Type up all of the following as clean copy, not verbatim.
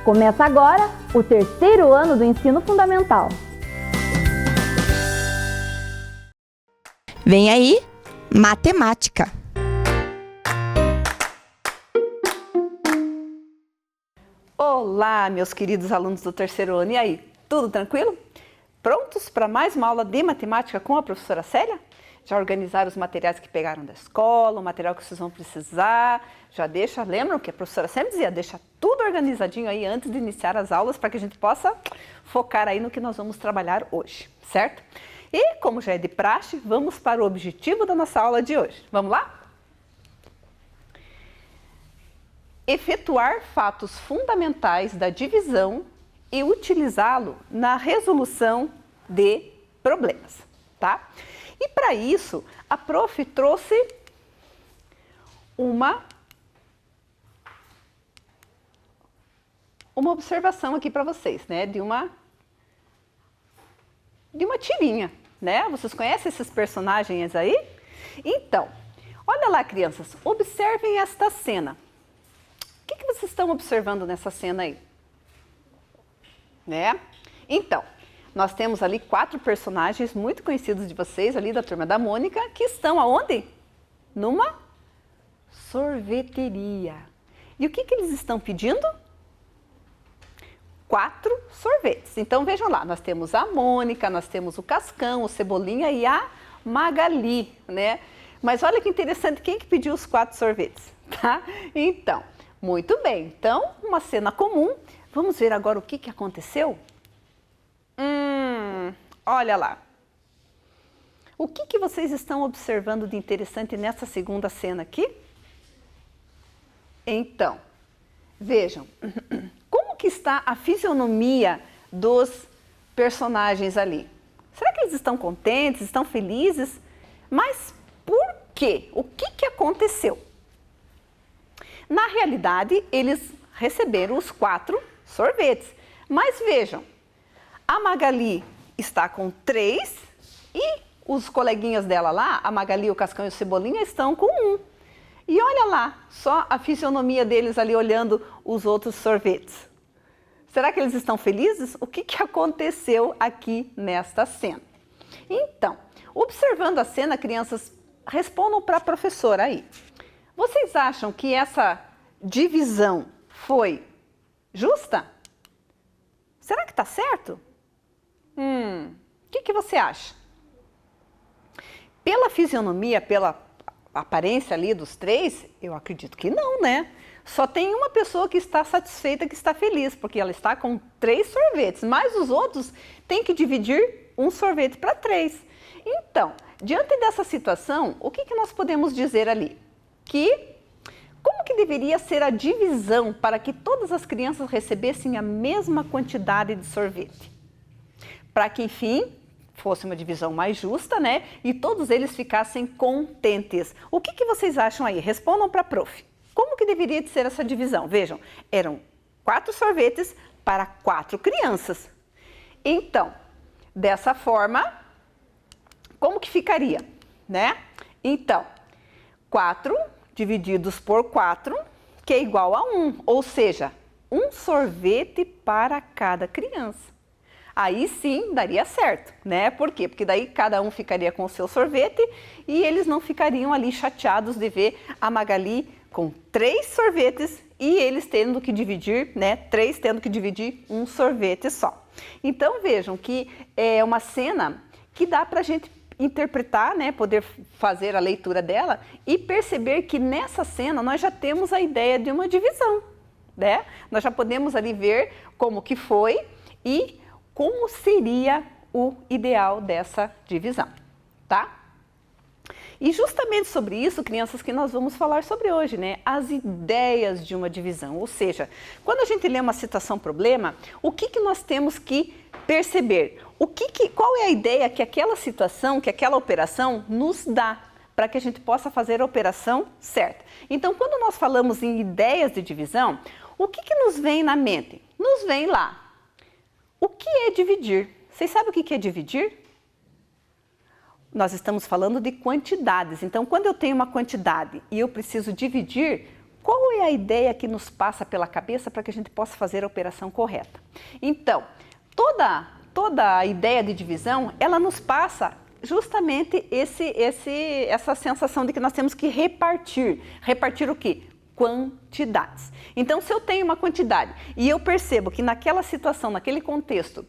Começa agora o terceiro ano do ensino fundamental. Vem aí, matemática. Olá, meus queridos alunos do terceiro ano. E aí, tudo tranquilo? Prontos para mais uma aula de matemática com a professora Célia? Já organizaram os materiais que pegaram da escola, o material que vocês vão precisar? Já lembram que a professora sempre dizia, deixa tudo organizadinho aí antes de iniciar as aulas para que a gente possa focar aí no que nós vamos trabalhar hoje, certo? E como já é de praxe, vamos para o objetivo da nossa aula de hoje. Vamos lá? Efetuar fatos fundamentais da divisão e utilizá-lo na resolução de problemas, tá? E para isso, a prof trouxe uma observação aqui para vocês, né? De uma tirinha, né? Vocês conhecem esses personagens aí? Então, olha lá, crianças, observem esta cena. O que vocês estão observando nessa cena aí? Né? Então, nós temos ali 4 personagens muito conhecidos de vocês, ali da Turma da Mônica, que estão aonde? Numa sorveteria. E o que eles estão pedindo? 4 sorvetes. Então, vejam lá, nós temos a Mônica, nós temos o Cascão, o Cebolinha e a Magali, né? Mas olha que interessante, quem que pediu os 4 sorvetes, tá? Então, muito bem. Então, uma cena comum. Vamos ver agora o que aconteceu? Olha lá. O que vocês estão observando de interessante nessa segunda cena aqui? Então, vejam, como que está a fisionomia dos personagens ali? Será que eles estão contentes, estão felizes? Mas por quê? O que aconteceu? Na realidade, eles receberam os 4 sorvetes. Mas vejam, a Magali está com 3 e os coleguinhas dela lá, a Magali, o Cascão e o Cebolinha, estão com 1. E olha lá, só a fisionomia deles ali olhando os outros sorvetes. Será que eles estão felizes? O que aconteceu aqui nesta cena? Então, observando a cena, crianças, respondam para a professora aí. Vocês acham que essa divisão foi justa? Será que está certo? O que você acha? Pela fisionomia, pela aparência ali dos 3, eu acredito que não, né? Só tem uma pessoa que está satisfeita, que está feliz, porque ela está com 3 sorvetes, mas os outros têm que dividir um sorvete para 3. Então, diante dessa situação, o que nós podemos dizer ali? Como que deveria ser a divisão para que todas as crianças recebessem a mesma quantidade de sorvete? Para que, enfim, fosse uma divisão mais justa, né? E todos eles ficassem contentes. O que vocês acham aí? Respondam para a prof. Como que deveria ser essa divisão? Vejam, eram 4 sorvetes para 4 crianças. Então, dessa forma, como que ficaria, né? Então, 4 divididos por 4, que é igual a 1, ou seja, um sorvete para cada criança. Aí sim daria certo, né? Por quê? Porque daí cada um ficaria com o seu sorvete e eles não ficariam ali chateados de ver a Magali com 3 sorvetes e eles tendo que dividir, né? 3 tendo que dividir um sorvete só. Então vejam que é uma cena que dá pra gente interpretar, né, poder fazer a leitura dela e perceber que nessa cena nós já temos a ideia de uma divisão, né? Nós já podemos ali ver como que foi e como seria o ideal dessa divisão, tá? E justamente sobre isso, crianças, que nós vamos falar sobre hoje, né? As ideias de uma divisão, ou seja, quando a gente lê uma situação-problema, o que nós temos que perceber? Qual é a ideia que aquela situação, que aquela operação nos dá para que a gente possa fazer a operação certa? Então, quando nós falamos em ideias de divisão, o que nos vem na mente? Nos vem lá. O que é dividir? Vocês sabem o que é dividir? Nós estamos falando de quantidades. Então, quando eu tenho uma quantidade e eu preciso dividir, Qual é a ideia que nos passa pela cabeça para que a gente possa fazer a operação correta? Então, toda a ideia de divisão, ela nos passa justamente essa sensação de que nós temos que repartir. Repartir o quê? Quantidades. Então, se eu tenho uma quantidade e eu percebo que naquela situação, naquele contexto,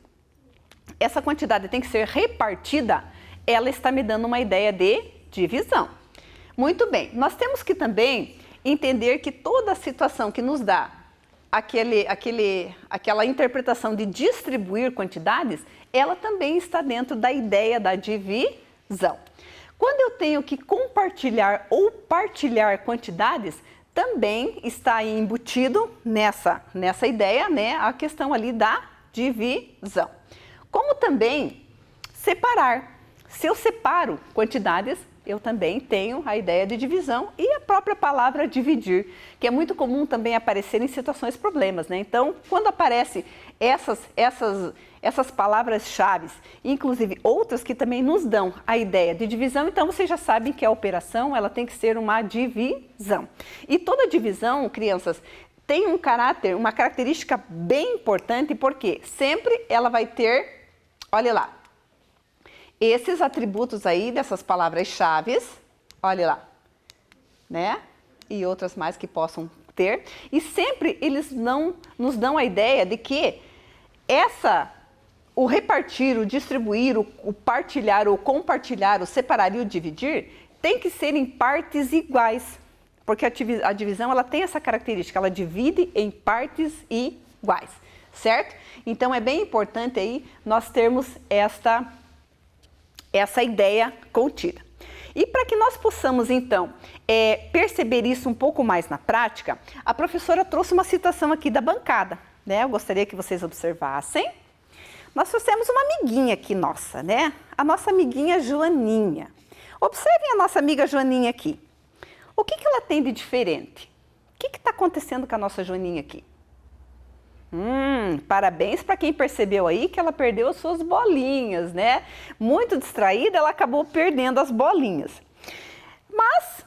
essa quantidade tem que ser repartida, ela está me dando uma ideia de divisão. Muito bem, nós temos que também entender que toda situação que nos dá aquela interpretação de distribuir quantidades, ela também está dentro da ideia da divisão. Quando eu tenho que compartilhar ou partilhar quantidades, também está embutido nessa ideia, né, a questão ali da divisão. Como também separar. Se eu separo quantidades, eu também tenho a ideia de divisão e a própria palavra dividir, que é muito comum também aparecer em situações problemas, né? Então, quando aparecem essas palavras-chave, inclusive outras que também nos dão a ideia de divisão, então vocês já sabem que a operação ela tem que ser uma divisão. E toda divisão, crianças, tem um caráter, uma característica bem importante, porque sempre ela vai ter, olha lá, esses atributos aí dessas palavras-chave, olha lá, né? E outras mais que possam ter. E sempre eles nos dão a ideia de que o repartir, o distribuir, o partilhar, o compartilhar, o separar e o dividir tem que ser em partes iguais. Porque a divisão ela tem essa característica, ela divide em partes iguais, certo? Então é bem importante aí nós termos essa ideia contida. E para que nós possamos, então, perceber isso um pouco mais na prática, a professora trouxe uma citação aqui da bancada, né? Eu gostaria que vocês observassem. Nós trouxemos uma amiguinha aqui nossa, né? A nossa amiguinha Joaninha. Observem a nossa amiga Joaninha aqui. O que ela tem de diferente? O que está acontecendo com a nossa Joaninha aqui? Parabéns para quem percebeu aí que ela perdeu as suas bolinhas, né? Muito distraída, ela acabou perdendo as bolinhas. Mas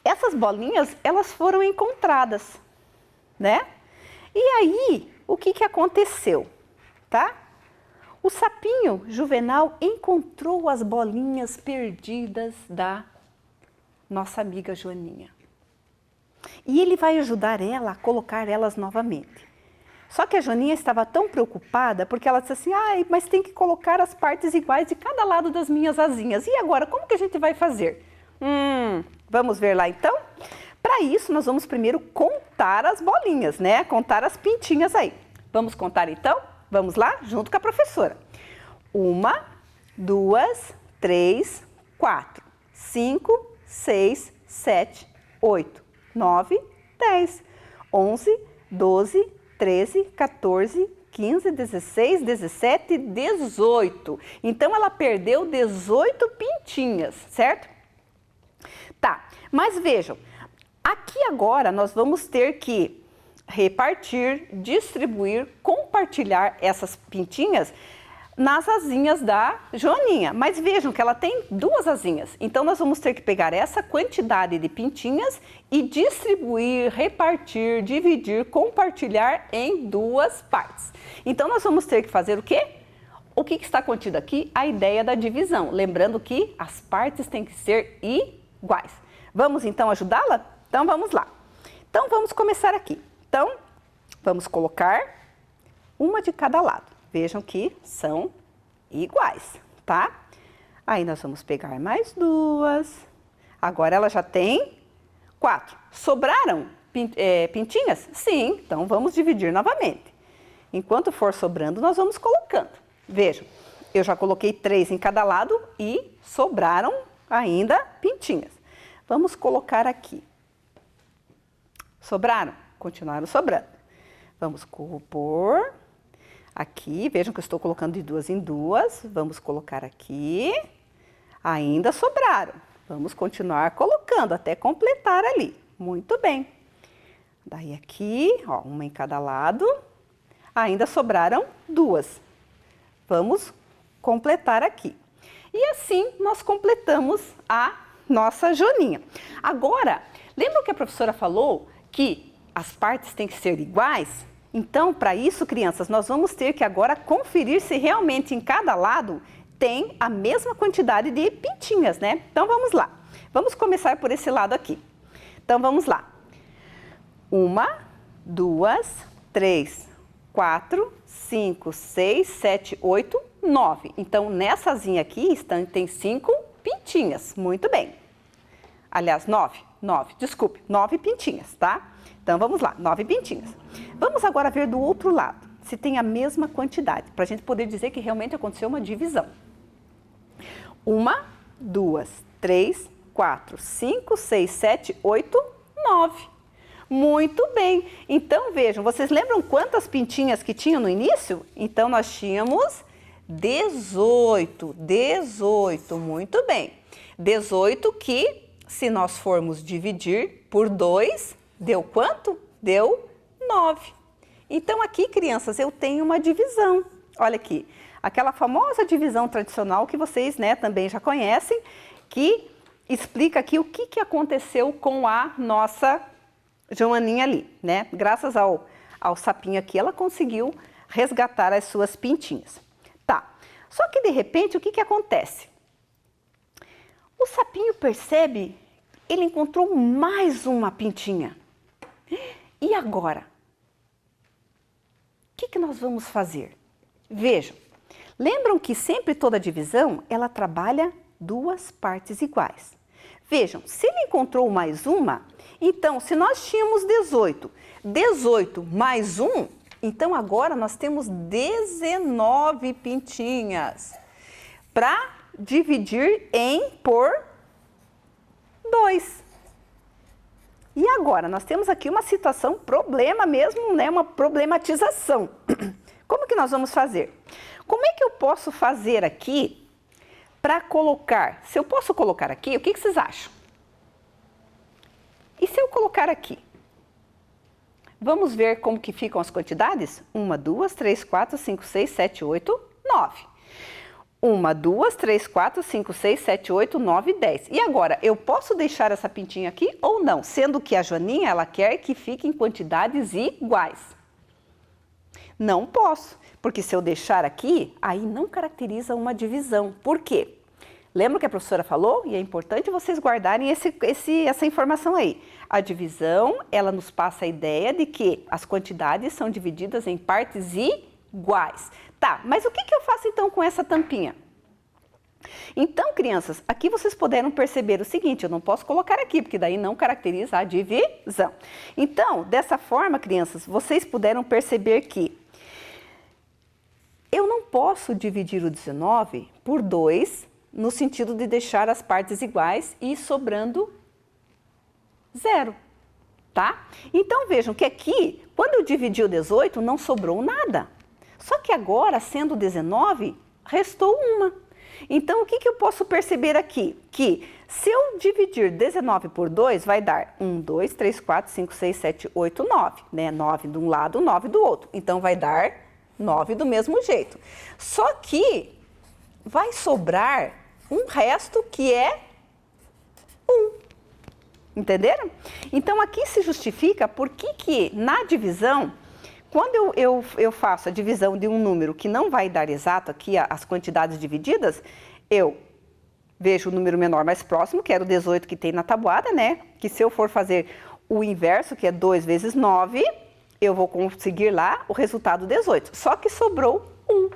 essas bolinhas, elas foram encontradas, né? E aí, o que aconteceu, tá? O sapinho Juvenal encontrou as bolinhas perdidas da nossa amiga Joaninha. E ele vai ajudar ela a colocar elas novamente. Só que a Joaninha estava tão preocupada porque ela disse assim, mas tem que colocar as partes iguais de cada lado das minhas asinhas. E agora, como que a gente vai fazer? Vamos ver lá então? Para isso, nós vamos primeiro contar as bolinhas, né? Contar as pintinhas aí. Vamos contar então? Vamos lá? Junto com a professora. 1, 2, 3, 4, 5, 6, 7, 8, 9, 10, 11, 12, 13, 14, 15, 16, 17, 18. Então, ela perdeu 18 pintinhas, certo? Tá, mas vejam, aqui agora nós vamos ter que repartir, distribuir, compartilhar essas pintinhas nas asinhas da Joaninha. Mas vejam que ela tem 2 asinhas. Então, nós vamos ter que pegar essa quantidade de pintinhas e distribuir, repartir, dividir, compartilhar em 2 partes. Então, nós vamos ter que fazer o quê? O que está contido aqui? A ideia da divisão. Lembrando que as partes têm que ser iguais. Vamos, então, ajudá-la? Então, vamos lá. Então, vamos começar aqui. Então, vamos colocar uma de cada lado. Vejam que são iguais, tá? Aí nós vamos pegar mais 2. Agora ela já tem 4. Sobraram pintinhas? Sim, então vamos dividir novamente. Enquanto for sobrando, nós vamos colocando. Vejam, eu já coloquei 3 em cada lado e sobraram ainda pintinhas. Vamos colocar aqui. Sobraram? Continuaram sobrando. Vamos pôr aqui, vejam que eu estou colocando de 2 em 2. Vamos colocar aqui. Ainda sobraram. Vamos continuar colocando até completar ali. Muito bem. Daí aqui, ó, uma em cada lado. Ainda sobraram 2. Vamos completar aqui. E assim nós completamos a nossa Joaninha. Agora, Lembra que a professora falou que as partes têm que ser iguais? Então, para isso, crianças, nós vamos ter que agora conferir se realmente em cada lado tem a mesma quantidade de pintinhas, né? Então, vamos lá. Vamos começar por esse lado aqui. Então, vamos lá. 1, 2, 3, 4, 5, 6, 7, 8, 9. Então, nessazinha aqui tem 5 pintinhas. Muito bem. Aliás, 9, desculpe, 9 pintinhas, tá? Então, vamos lá, 9 pintinhas. Vamos agora ver do outro lado, se tem a mesma quantidade, para a gente poder dizer que realmente aconteceu uma divisão. 1, 2, 3, 4, 5, 6, 7, 8, 9. Muito bem. Então, vejam, vocês lembram quantas pintinhas que tinham no início? Então, nós tínhamos 18. Muito bem. 18 que, se nós formos dividir por 2, deu quanto? Deu 9. Então, aqui, crianças, eu tenho uma divisão. Olha aqui, aquela famosa divisão tradicional que vocês, né, também já conhecem, que explica aqui o que aconteceu com a nossa Joaninha ali, né? Graças ao sapinho aqui, ela conseguiu resgatar as suas pintinhas. Tá, só que de repente, o que acontece? O sapinho percebe, ele encontrou mais uma pintinha. E agora? O que nós vamos fazer? Vejam, lembram que sempre toda divisão, ela trabalha duas partes iguais. Vejam, se ele encontrou mais uma, então se nós tínhamos 18 mais 1, então agora nós temos 19 pintinhas para dividir por 2. E agora, nós temos aqui uma situação, problema mesmo, né? Uma problematização. Como que nós vamos fazer? Como é que eu posso fazer aqui para colocar? Se eu posso colocar aqui, o que vocês acham? E se eu colocar aqui? Vamos ver como que ficam as quantidades? 1, 2, 3, 4, 5, 6, 7, 8, 9. 1, 2, 3, 4, 5, 6, 7, 8, 9, 10. E agora, eu posso deixar essa pintinha aqui ou não? Sendo que a Joaninha, ela quer que fique em quantidades iguais. Não posso, porque se eu deixar aqui, aí não caracteriza uma divisão. Por quê? Lembra que a professora falou? E é importante vocês guardarem essa informação aí. A divisão, ela nos passa a ideia de que as quantidades são divididas em partes iguais. Tá, mas o que eu faço então com essa tampinha? Então, crianças, aqui vocês puderam perceber o seguinte, eu não posso colocar aqui, porque daí não caracteriza a divisão. Então, dessa forma, crianças, vocês puderam perceber que eu não posso dividir o 19 por 2, no sentido de deixar as partes iguais e sobrando 0, tá? Então, vejam que aqui, quando eu dividi o 18, não sobrou nada. Só que agora, sendo 19, restou uma. Então, o que eu posso perceber aqui? Que se eu dividir 19 por 2, vai dar 1, 2, 3, 4, 5, 6, 7, 8, 9. Né? 9 de um lado, 9 do outro. Então, vai dar 9 do mesmo jeito. Só que vai sobrar um resto que é 1. Entenderam? Então, aqui se justifica por que na divisão, quando eu faço a divisão de um número que não vai dar exato aqui as quantidades divididas, eu vejo o número menor mais próximo, que era o 18 que tem na tabuada, né? Que se eu for fazer o inverso, que é 2 vezes 9, eu vou conseguir lá o resultado 18. Só que sobrou 1.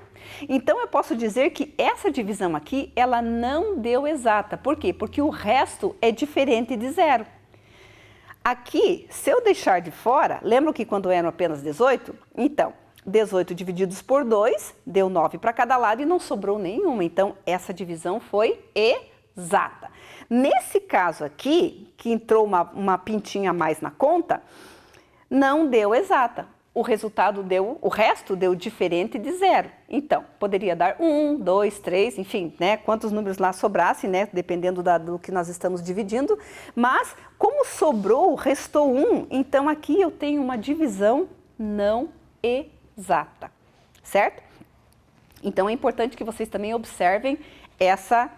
Então, eu posso dizer que essa divisão aqui, ela não deu exata. Por quê? Porque o resto é diferente de 0. Aqui, se eu deixar de fora, lembram que quando eram apenas 18? Então, 18 divididos por 2, deu 9 para cada lado e não sobrou nenhuma. Então, essa divisão foi exata. Nesse caso aqui, que entrou uma pintinha a mais na conta, não deu exata. O resultado o resto deu diferente de 0. Então, poderia dar 1, 2, 3, enfim, né? Quantos números lá sobrassem, né? Dependendo do que nós estamos dividindo. Mas, como sobrou, restou 1, então aqui eu tenho uma divisão não exata, certo? Então, é importante que vocês também observem essa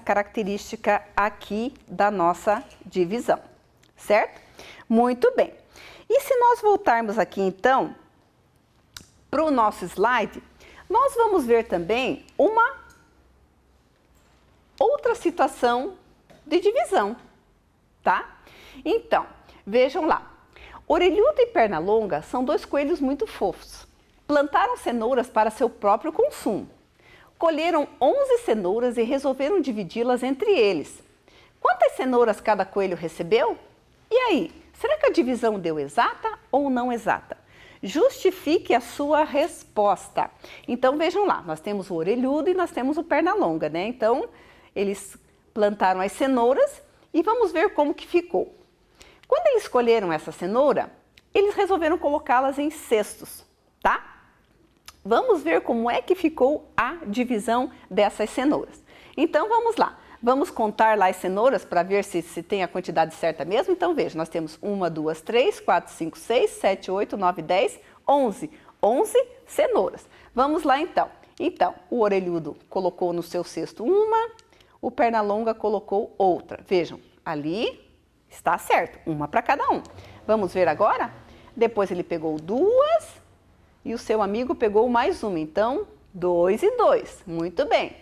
característica aqui da nossa divisão, certo? Muito bem. E se nós voltarmos aqui, então, para o nosso slide, nós vamos ver também uma outra situação de divisão, tá? Então, vejam lá. Orelhudo e Pernalonga são dois coelhos muito fofos. Plantaram cenouras para seu próprio consumo. Colheram 11 cenouras e resolveram dividi-las entre eles. Quantas cenouras cada coelho recebeu? E aí, será que a divisão deu exata ou não exata? Justifique a sua resposta. Então, vejam lá, nós temos o orelhudo e nós temos o Pernalonga, né? Então, eles plantaram as cenouras e vamos ver como que ficou. Quando eles colheram essa cenoura, eles resolveram colocá-las em cestos, tá? Vamos ver como é que ficou a divisão dessas cenouras. Então, vamos lá. Vamos contar lá as cenouras para ver se tem a quantidade certa mesmo. Então, veja, nós temos 1, 2, 3, 4, 5, 6, 7, 8, 9, 10, 11. 11 cenouras. Vamos lá, então. Então, o orelhudo colocou no seu cesto uma, o Pernalonga colocou outra. Vejam, ali está certo, uma para cada um. Vamos ver agora? Depois ele pegou duas e o seu amigo pegou mais uma. Então, 2 e 2. Muito bem.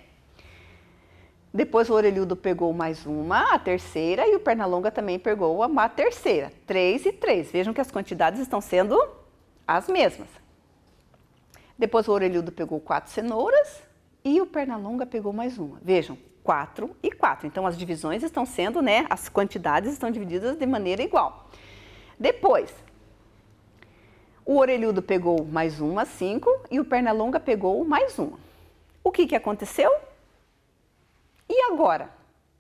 Depois o orelhudo pegou mais uma, a terceira, e o Pernalonga também pegou a terceira. 3 e 3. Vejam que as quantidades estão sendo as mesmas. Depois o orelhudo pegou 4 cenouras e o Pernalonga pegou mais uma. Vejam, 4 e 4. Então, as divisões estão sendo, né, as quantidades estão divididas de maneira igual. Depois, o orelhudo pegou mais uma, 5, e o Pernalonga pegou mais uma. O que aconteceu? E agora?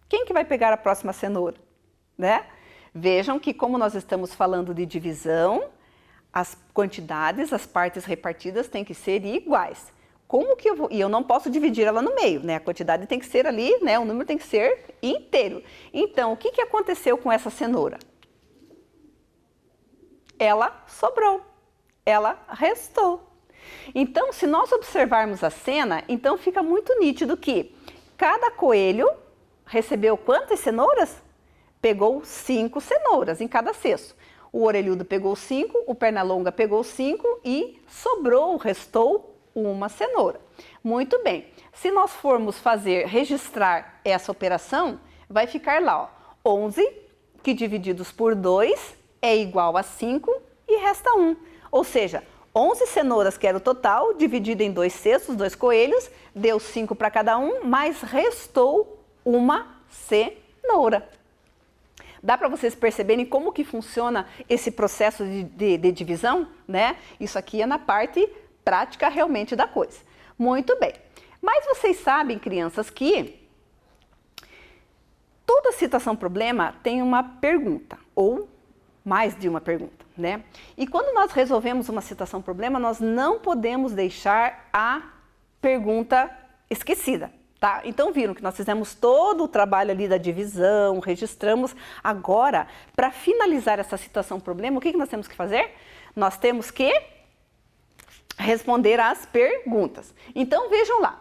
Quem que vai pegar a próxima cenoura? Né? Vejam que como nós estamos falando de divisão, as quantidades, as partes repartidas têm que ser iguais. Como que eu vou? E eu não posso dividir ela no meio, né? A quantidade tem que ser ali, né? O número tem que ser inteiro. Então, o que aconteceu com essa cenoura? Ela sobrou. Ela restou. Então, se nós observarmos a cena, então fica muito nítido que cada coelho recebeu quantas cenouras? Pegou 5 cenouras em cada cesto. O orelhudo pegou 5, o Pernalonga pegou 5 e restou uma cenoura. Muito bem. Se nós formos registrar essa operação, vai ficar lá, ó, 11, que divididos por 2 é igual a 5 e resta 1. Ou seja, 11 cenouras, que era o total, dividido em 2 cestos, 2 coelhos, deu 5 para cada um, mas restou uma cenoura. Dá para vocês perceberem como que funciona esse processo de divisão, né? Isso aqui é na parte prática realmente da coisa. Muito bem. Mas vocês sabem, crianças, que toda situação problema tem uma pergunta, ou mais de uma pergunta, né? E quando nós resolvemos uma situação problema, nós não podemos deixar a pergunta esquecida. Tá? Então viram que nós fizemos todo o trabalho ali da divisão, registramos. Agora, para finalizar essa situação problema, o que nós temos que fazer? Nós temos que responder às perguntas. Então vejam lá.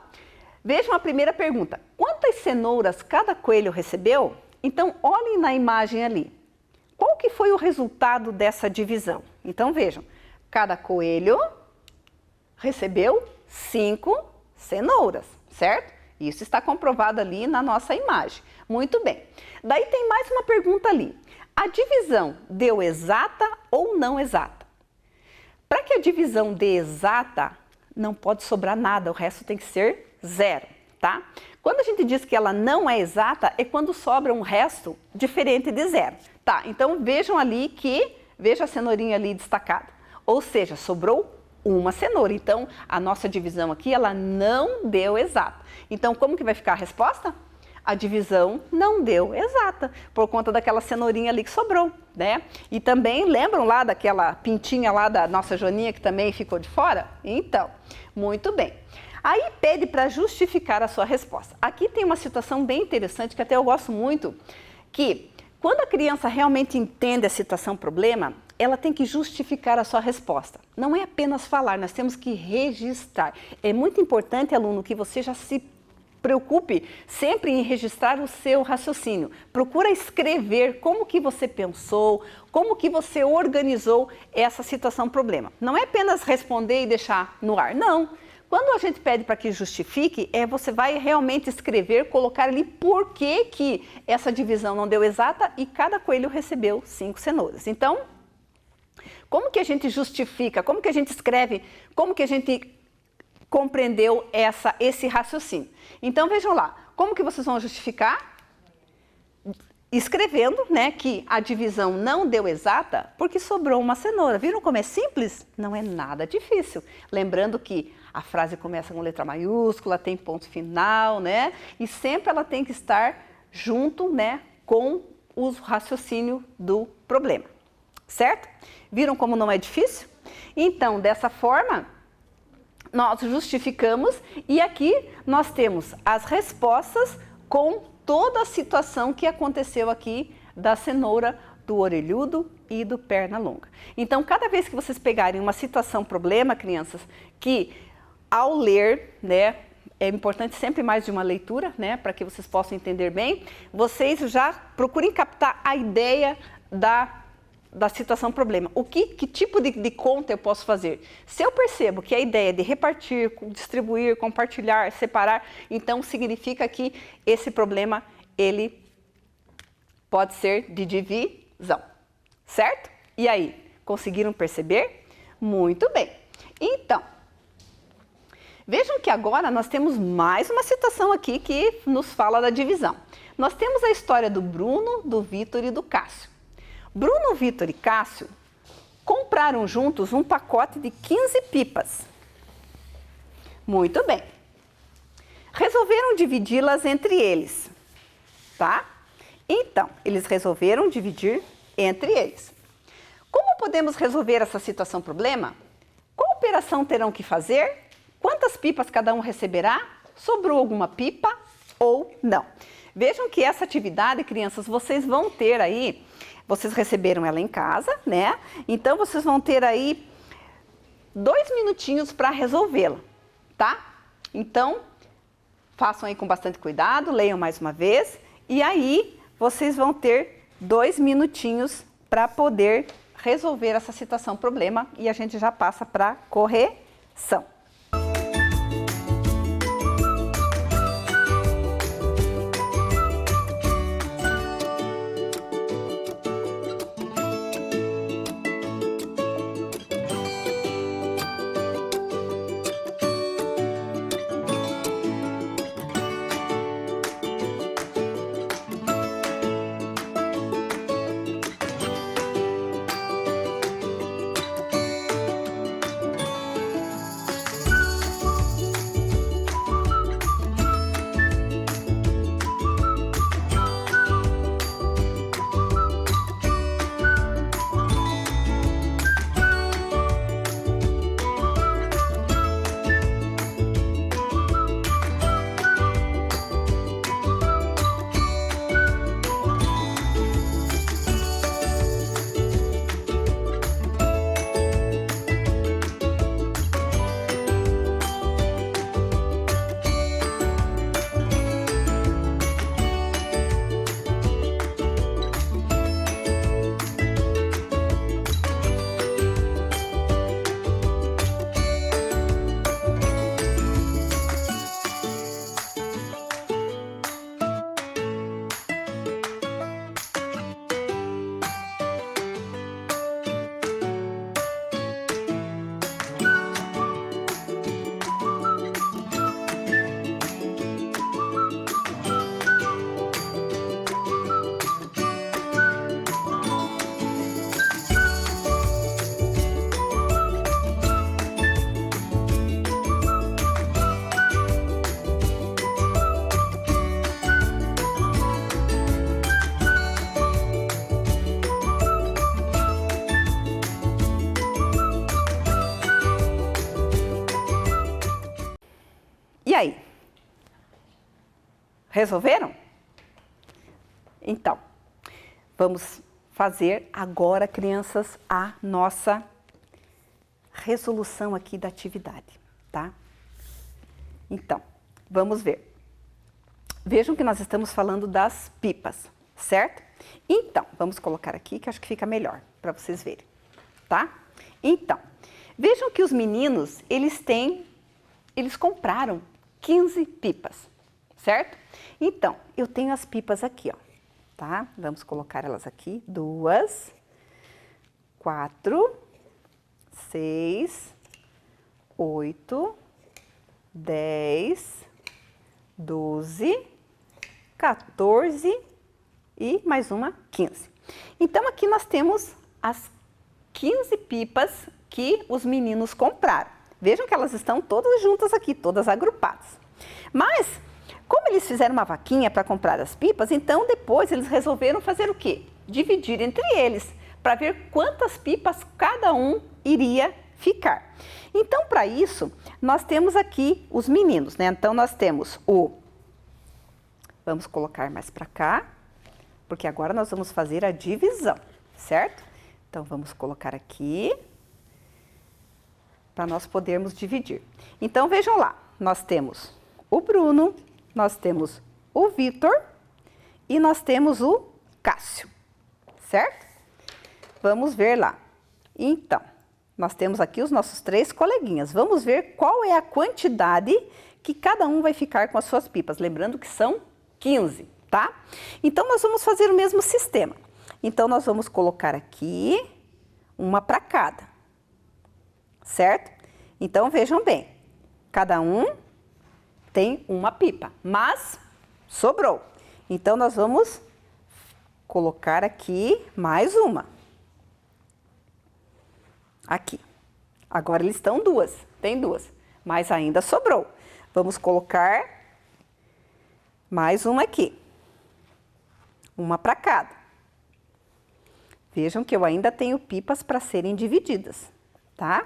Vejam a primeira pergunta. Quantas cenouras cada coelho recebeu? Então olhem na imagem ali. Qual que foi o resultado dessa divisão? Então vejam. Cada coelho recebeu 5 cenouras, certo? Isso está comprovado ali na nossa imagem. Muito bem. Daí tem mais uma pergunta ali. A divisão deu exata ou não exata? Para que a divisão dê exata, não pode sobrar nada, o resto tem que ser 0, tá? Quando a gente diz que ela não é exata, é quando sobra um resto diferente de 0. Tá, então vejam ali veja a cenourinha ali destacada. Ou seja, sobrou uma cenoura. Então, a nossa divisão aqui, ela não deu exata. Então, como que vai ficar a resposta? A divisão não deu exata, por conta daquela cenourinha ali que sobrou, né? E também, lembram lá daquela pintinha lá da nossa Joaninha que também ficou de fora? Então, muito bem. Aí pede para justificar a sua resposta. Aqui tem uma situação bem interessante, que até eu gosto muito, que quando a criança realmente entende a situação problema, ela tem que justificar a sua resposta. Não é apenas falar, nós temos que registrar. É muito importante, aluno, que você já se preocupe sempre em registrar o seu raciocínio. Procura escrever como que você pensou, como que você organizou essa situação problema. Não é apenas responder e deixar no ar, não. Quando a gente pede para que justifique, você vai realmente escrever, colocar ali por que essa divisão não deu exata e cada coelho recebeu 5 cenouras. Então, como que a gente justifica, como que a gente escreve, como que a gente compreendeu esse raciocínio? Então, vejam lá, como que vocês vão justificar? Escrevendo, né, que a divisão não deu exata porque sobrou uma cenoura. Viram como é simples? Não é nada difícil. Lembrando que a frase começa com letra maiúscula, tem ponto final, né? E sempre ela tem que estar junto, né, com o raciocínio do problema. Certo? Viram como não é difícil? Então, dessa forma, nós justificamos e aqui nós temos as respostas com toda a situação que aconteceu aqui da cenoura, do orelhudo e do perna longa. Então, cada vez que vocês pegarem uma situação problema, crianças, que ao ler, né, é importante sempre mais de uma leitura, né, para que vocês possam entender bem, vocês já procurem captar a ideia da situação problema. Que tipo de conta eu posso fazer? Se eu percebo que a ideia é de repartir, distribuir, compartilhar, separar, então significa que esse problema, ele pode ser de divisão, certo? E aí, conseguiram perceber? Muito bem. Então, vejam que agora nós temos mais uma situação aqui que nos fala da divisão. Nós temos a história do Bruno, do Vitor e do Cássio. Bruno, Vitor e Cássio compraram juntos um pacote de 15 pipas. Muito bem. Resolveram dividi-las entre eles, tá? Então, eles resolveram dividir entre eles. Como podemos resolver essa situação problema? Qual operação terão que fazer? Quantas pipas cada um receberá? Sobrou alguma pipa ou não? Vejam que essa atividade, crianças, vocês vão ter aí. Vocês receberam ela em casa, né? Então, vocês vão ter aí 2 minutinhos para resolvê-la, tá? Então, façam aí com bastante cuidado, leiam mais uma vez. E aí, vocês vão ter 2 minutinhos para poder resolver essa situação problema. E a gente já passa para correção. E aí? Resolveram? Então, vamos fazer agora, crianças, a nossa resolução aqui da atividade, tá? Então, vamos ver. vejam que nós estamos falando das pipas, certo? Então, vamos colocar aqui que acho que fica melhor para vocês verem, tá? Então, vejam que os meninos, eles compraram 15 pipas, certo? Então, eu tenho as pipas aqui, ó, tá? Vamos colocar elas aqui, 2, 4, 6, 8, 10, 12, 14 e mais uma 15. Então, aqui nós temos as 15 pipas que os meninos compraram. Vejam que elas estão todas juntas aqui, todas agrupadas. Mas, como eles fizeram uma vaquinha para comprar as pipas, então depois eles resolveram fazer o quê? Dividir entre eles, para ver quantas pipas cada um iria ficar. Então, para isso, nós temos aqui os meninos, né? Então, nós temos vamos colocar mais para cá, porque agora nós vamos fazer a divisão, certo? Então, vamos colocar aqui, para nós podermos dividir. Então, vejam lá, nós temos o Bruno, nós temos o Vitor e nós temos o Cássio, certo? Vamos ver lá. Então, nós temos aqui os nossos 3 coleguinhas. Vamos ver qual é a quantidade que cada um vai ficar com as suas pipas. Lembrando que são 15, tá? Então, nós vamos fazer o mesmo sistema. Então, nós vamos colocar aqui uma para cada, certo? Então, vejam bem, cada um tem uma pipa, mas sobrou. Então, nós vamos colocar aqui mais uma. Aqui. Agora, eles estão tem duas, mas ainda sobrou. Vamos colocar mais uma aqui. Uma para cada. Vejam que eu ainda tenho pipas para serem divididas, tá?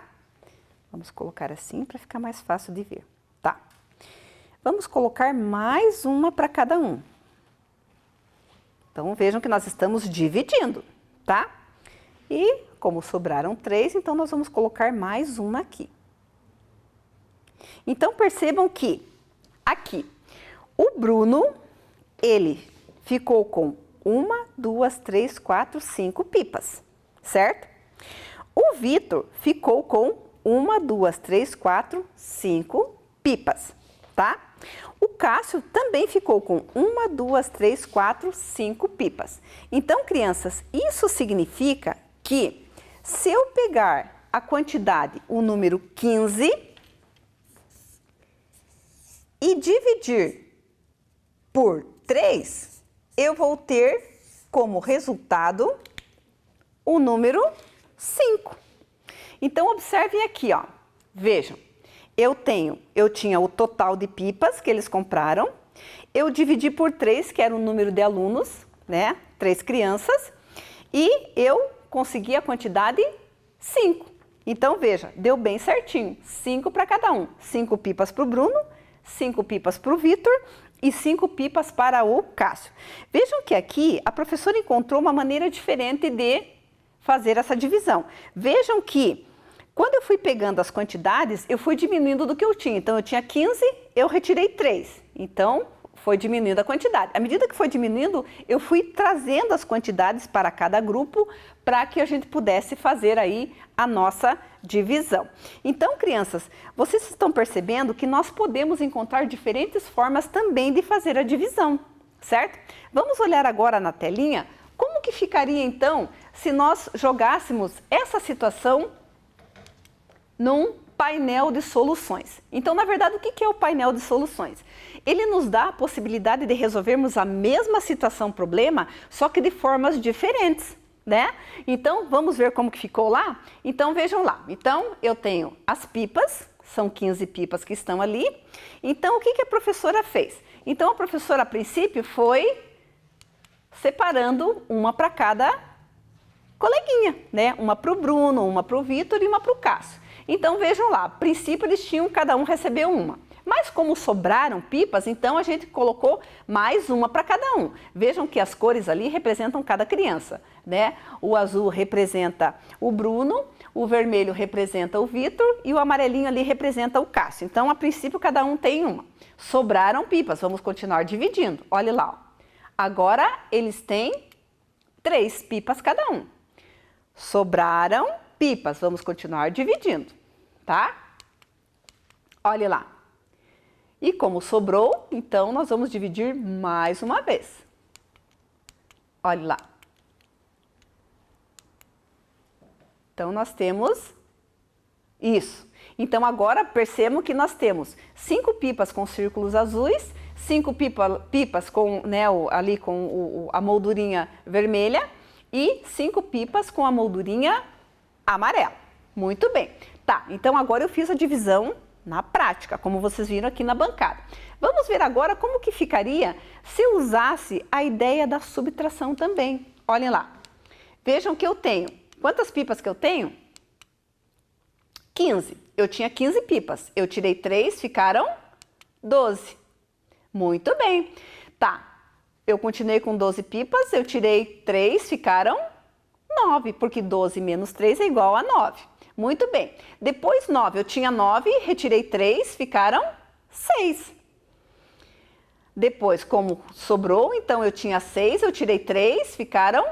Vamos colocar assim para ficar mais fácil de ver, tá? Vamos colocar mais uma para cada um. Então, vejam que nós estamos dividindo, tá? E, como sobraram 3, então nós vamos colocar mais uma aqui. Então, percebam que aqui, o Bruno, ele ficou com 1, 2, 3, 4, 5 pipas, certo? O Vitor ficou com 1, 2, 3, 4, 5 pipas, tá? O Cássio também ficou com 1, 2, 3, 4, 5 pipas. Então, crianças, isso significa que se eu pegar a quantidade, o número 15, e dividir por 3, eu vou ter como resultado o número 5. Então, observem aqui, ó. Vejam, eu tinha o total de pipas que eles compraram, eu dividi por 3, que era o número de alunos, né? 3 crianças, e eu consegui a quantidade 5. Então, veja, deu bem certinho, 5 para cada um. 5 pipas para o Bruno, 5 pipas para o Vitor e 5 pipas para o Cássio. Vejam que aqui a professora encontrou uma maneira diferente de fazer essa divisão. Vejam que quando eu fui pegando as quantidades, eu fui diminuindo do que eu tinha. Então, eu tinha 15, eu retirei 3. Então, foi diminuindo a quantidade. À medida que foi diminuindo, eu fui trazendo as quantidades para cada grupo para que a gente pudesse fazer aí a nossa divisão. Então, crianças, vocês estão percebendo que nós podemos encontrar diferentes formas também de fazer a divisão, certo? Vamos olhar agora na telinha como que ficaria então se nós jogássemos essa situação num painel de soluções. Então, na verdade, o que é o painel de soluções? Ele nos dá a possibilidade de resolvermos a mesma situação, problema, só que de formas diferentes, né? Então, vamos ver como que ficou lá? Então, vejam lá. Então, eu tenho as pipas, são 15 pipas que estão ali. Então, o que a professora fez? Então, a professora, a princípio, foi separando uma para cada coleguinha, né? Uma para o Bruno, uma para o Vitor e uma para o Cássio. Então, vejam lá, a princípio eles tinham, cada um recebeu uma. Mas como sobraram pipas, então a gente colocou mais uma para cada um. Vejam que as cores ali representam cada criança, né? O azul representa o Bruno, o vermelho representa o Vitor e o amarelinho ali representa o Cássio. Então, a princípio, cada um tem uma. Sobraram pipas, vamos continuar dividindo. Olha lá, ó. Agora eles têm 3 pipas cada um. Sobraram pipas, vamos continuar dividindo, tá? Olha lá. E como sobrou, então nós vamos dividir mais uma vez. Olha lá. Então nós temos isso. Então agora percebam que nós temos 5 pipas com círculos azuis, 5 pipas com, né, ali com a moldurinha vermelha e 5 pipas com a moldurinha amarela. Muito bem. Tá, então agora eu fiz a divisão na prática, como vocês viram aqui na bancada. Vamos ver agora como que ficaria se eu usasse a ideia da subtração também. Olhem lá. Vejam que eu tenho. Quantas pipas que eu tenho? 15. Eu tinha 15 pipas. Eu tirei 3, ficaram 12. Muito bem. Tá. Eu continuei com 12 pipas, eu tirei 3, ficaram 9, porque 12 menos 3 é igual a 9. Muito bem. Depois 9, eu tinha 9, retirei 3, ficaram 6. Depois, como sobrou, então eu tinha 6, eu tirei 3, ficaram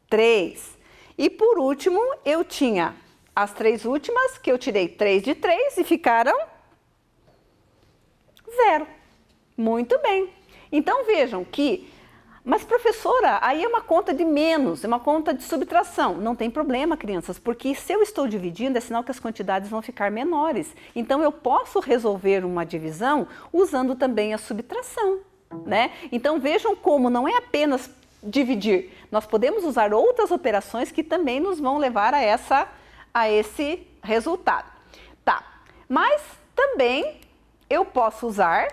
3. E por último, eu tinha as 3 últimas, que eu tirei 3 de 3 e ficaram 0. Muito bem. Então vejam que, mas professora, aí é uma conta de menos, é uma conta de subtração. Não tem problema, crianças, porque se eu estou dividindo, é sinal que as quantidades vão ficar menores. Então eu posso resolver uma divisão usando também a subtração, né? Então vejam como não é apenas dividir, nós podemos usar outras operações que também nos vão levar a esse resultado. Tá, mas também eu posso usar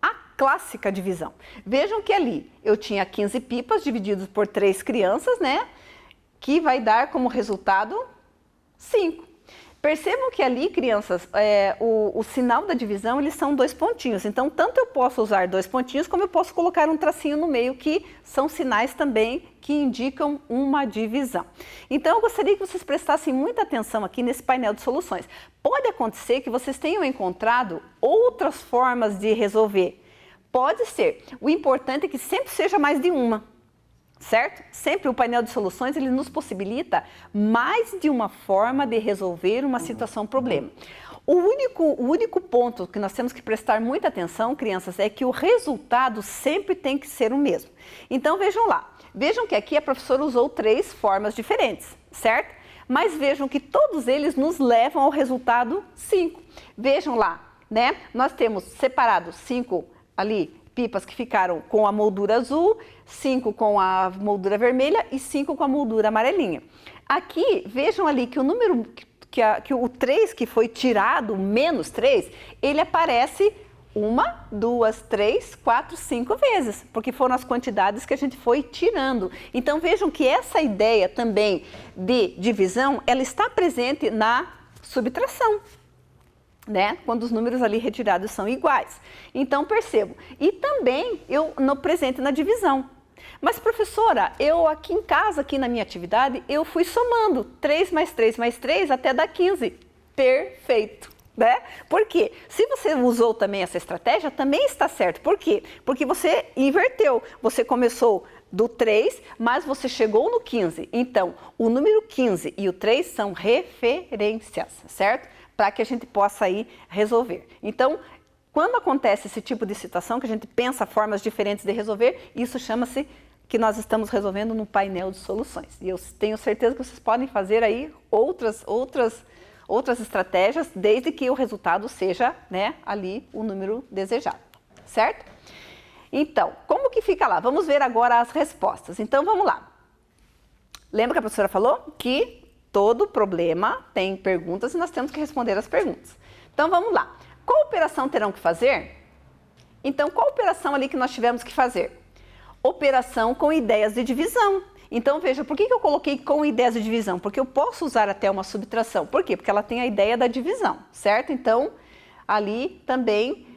a clássica divisão. Vejam que ali eu tinha 15 pipas divididos por 3 crianças, né? Que vai dar como resultado 5. Percebam que ali, crianças, o sinal da divisão, eles são 2 pontinhos. Então, tanto eu posso usar 2 pontinhos, como eu posso colocar um tracinho no meio, que são sinais também que indicam uma divisão. Então, eu gostaria que vocês prestassem muita atenção aqui nesse painel de soluções. Pode acontecer que vocês tenham encontrado outras formas de resolver. Pode ser. O importante é que sempre seja mais de uma. Certo? Sempre o painel de soluções, ele nos possibilita mais de uma forma de resolver uma situação, problema. O único ponto que nós temos que prestar muita atenção, crianças, é que o resultado sempre tem que ser o mesmo. Então, vejam lá. Vejam que aqui a professora usou 3 formas diferentes, certo? Mas vejam que todos eles nos levam ao resultado 5. Vejam lá, né? Nós temos separado 5 ali, pipas que ficaram com a moldura azul, 5 com a moldura vermelha e 5 com a moldura amarelinha. Aqui, vejam ali que o número, que o 3 que foi tirado, menos 3, ele aparece 1, 2, 3, 4, 5 vezes, porque foram as quantidades que a gente foi tirando. Então, vejam que essa ideia também de divisão, ela está presente na subtração, né? Quando os números ali retirados são iguais. Então, percebo. E também eu no presente na divisão. Mas, professora, eu aqui em casa, aqui na minha atividade, eu fui somando 3 mais 3 mais 3 até dar 15. Perfeito, né? Por quê? Se você usou também essa estratégia, também está certo. Por quê? Porque você inverteu. Você começou do 3, mas você chegou no 15. Então, o número 15 e o 3 são referências, certo? Para que a gente possa aí resolver. Então, quando acontece esse tipo de situação, que a gente pensa formas diferentes de resolver, isso chama-se que nós estamos resolvendo no painel de soluções. E eu tenho certeza que vocês podem fazer aí outras estratégias, desde que o resultado seja, né, ali o número desejado, certo? Então, como que fica lá? Vamos ver agora as respostas. Então, vamos lá. Lembra que a professora falou que todo problema tem perguntas e nós temos que responder as perguntas. Então, vamos lá. Qual operação terão que fazer? Então, qual operação ali que nós tivemos que fazer? Operação com ideias de divisão. Então, veja, por que eu coloquei com ideias de divisão? Porque eu posso usar até uma subtração. Por quê? Porque ela tem a ideia da divisão, certo? Então, ali também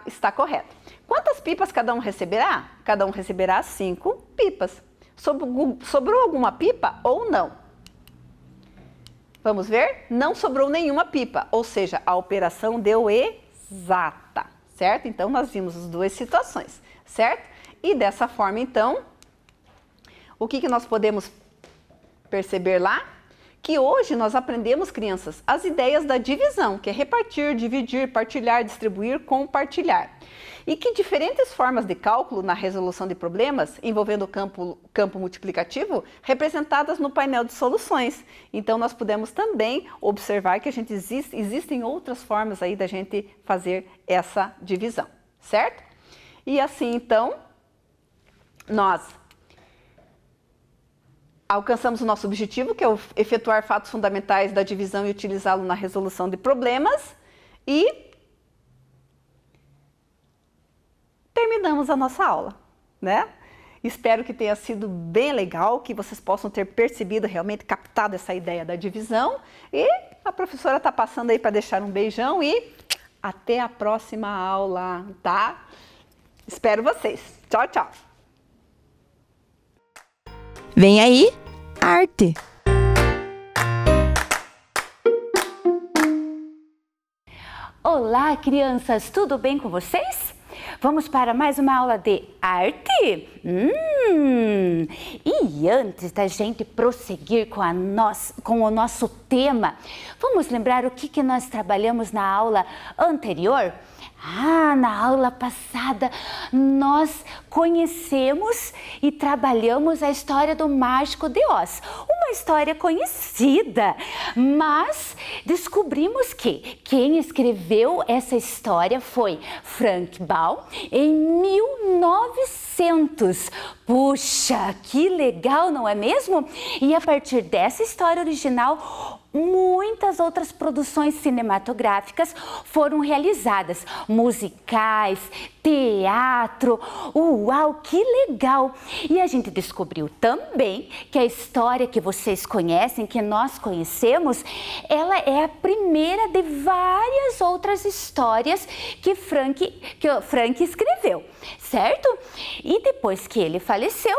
está correto. Quantas pipas cada um receberá? Cada um receberá 5 pipas. Sobrou alguma pipa ou não? Vamos ver? Não sobrou nenhuma pipa, ou seja, a operação deu exata, certo? Então, nós vimos as duas situações, certo? E dessa forma, então, o que nós podemos perceber lá? Que hoje nós aprendemos, crianças, as ideias da divisão, que é repartir, dividir, partilhar, distribuir, compartilhar. E que diferentes formas de cálculo na resolução de problemas envolvendo o campo multiplicativo representadas no painel de soluções. Então, nós podemos também observar que existem outras formas aí da gente fazer essa divisão, certo? E assim, então, nós alcançamos o nosso objetivo, que é efetuar fatos fundamentais da divisão e utilizá-lo na resolução de problemas. E terminamos a nossa aula, né? Espero que tenha sido bem legal, que vocês possam ter percebido, realmente captado essa ideia da divisão. E a professora está passando aí para deixar um beijão e até a próxima aula, tá? Espero vocês. Tchau, tchau. Vem aí, arte! Olá, crianças! Tudo bem com vocês? Vamos para mais uma aula de arte? E antes da gente prosseguir com o nosso tema, vamos lembrar o que nós trabalhamos na aula anterior? Na aula passada nós conhecemos e trabalhamos a história do Mágico de Oz. Uma história conhecida, mas descobrimos que quem escreveu essa história foi Frank Baum em 1900. Puxa, que legal, não é mesmo? E a partir dessa história original, muitas outras produções cinematográficas foram realizadas, musicais, teatro. Uau, que legal! E a gente descobriu também que a história que vocês conhecem, que nós conhecemos, ela é a primeira de várias outras histórias que o Frank escreveu, certo? E depois que ele faleceu,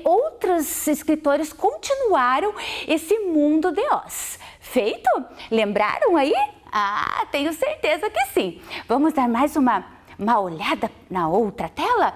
outros escritores continuaram esse mundo de Oz. Feito? Lembraram aí? Tenho certeza que sim. Vamos dar mais uma olhada na outra tela?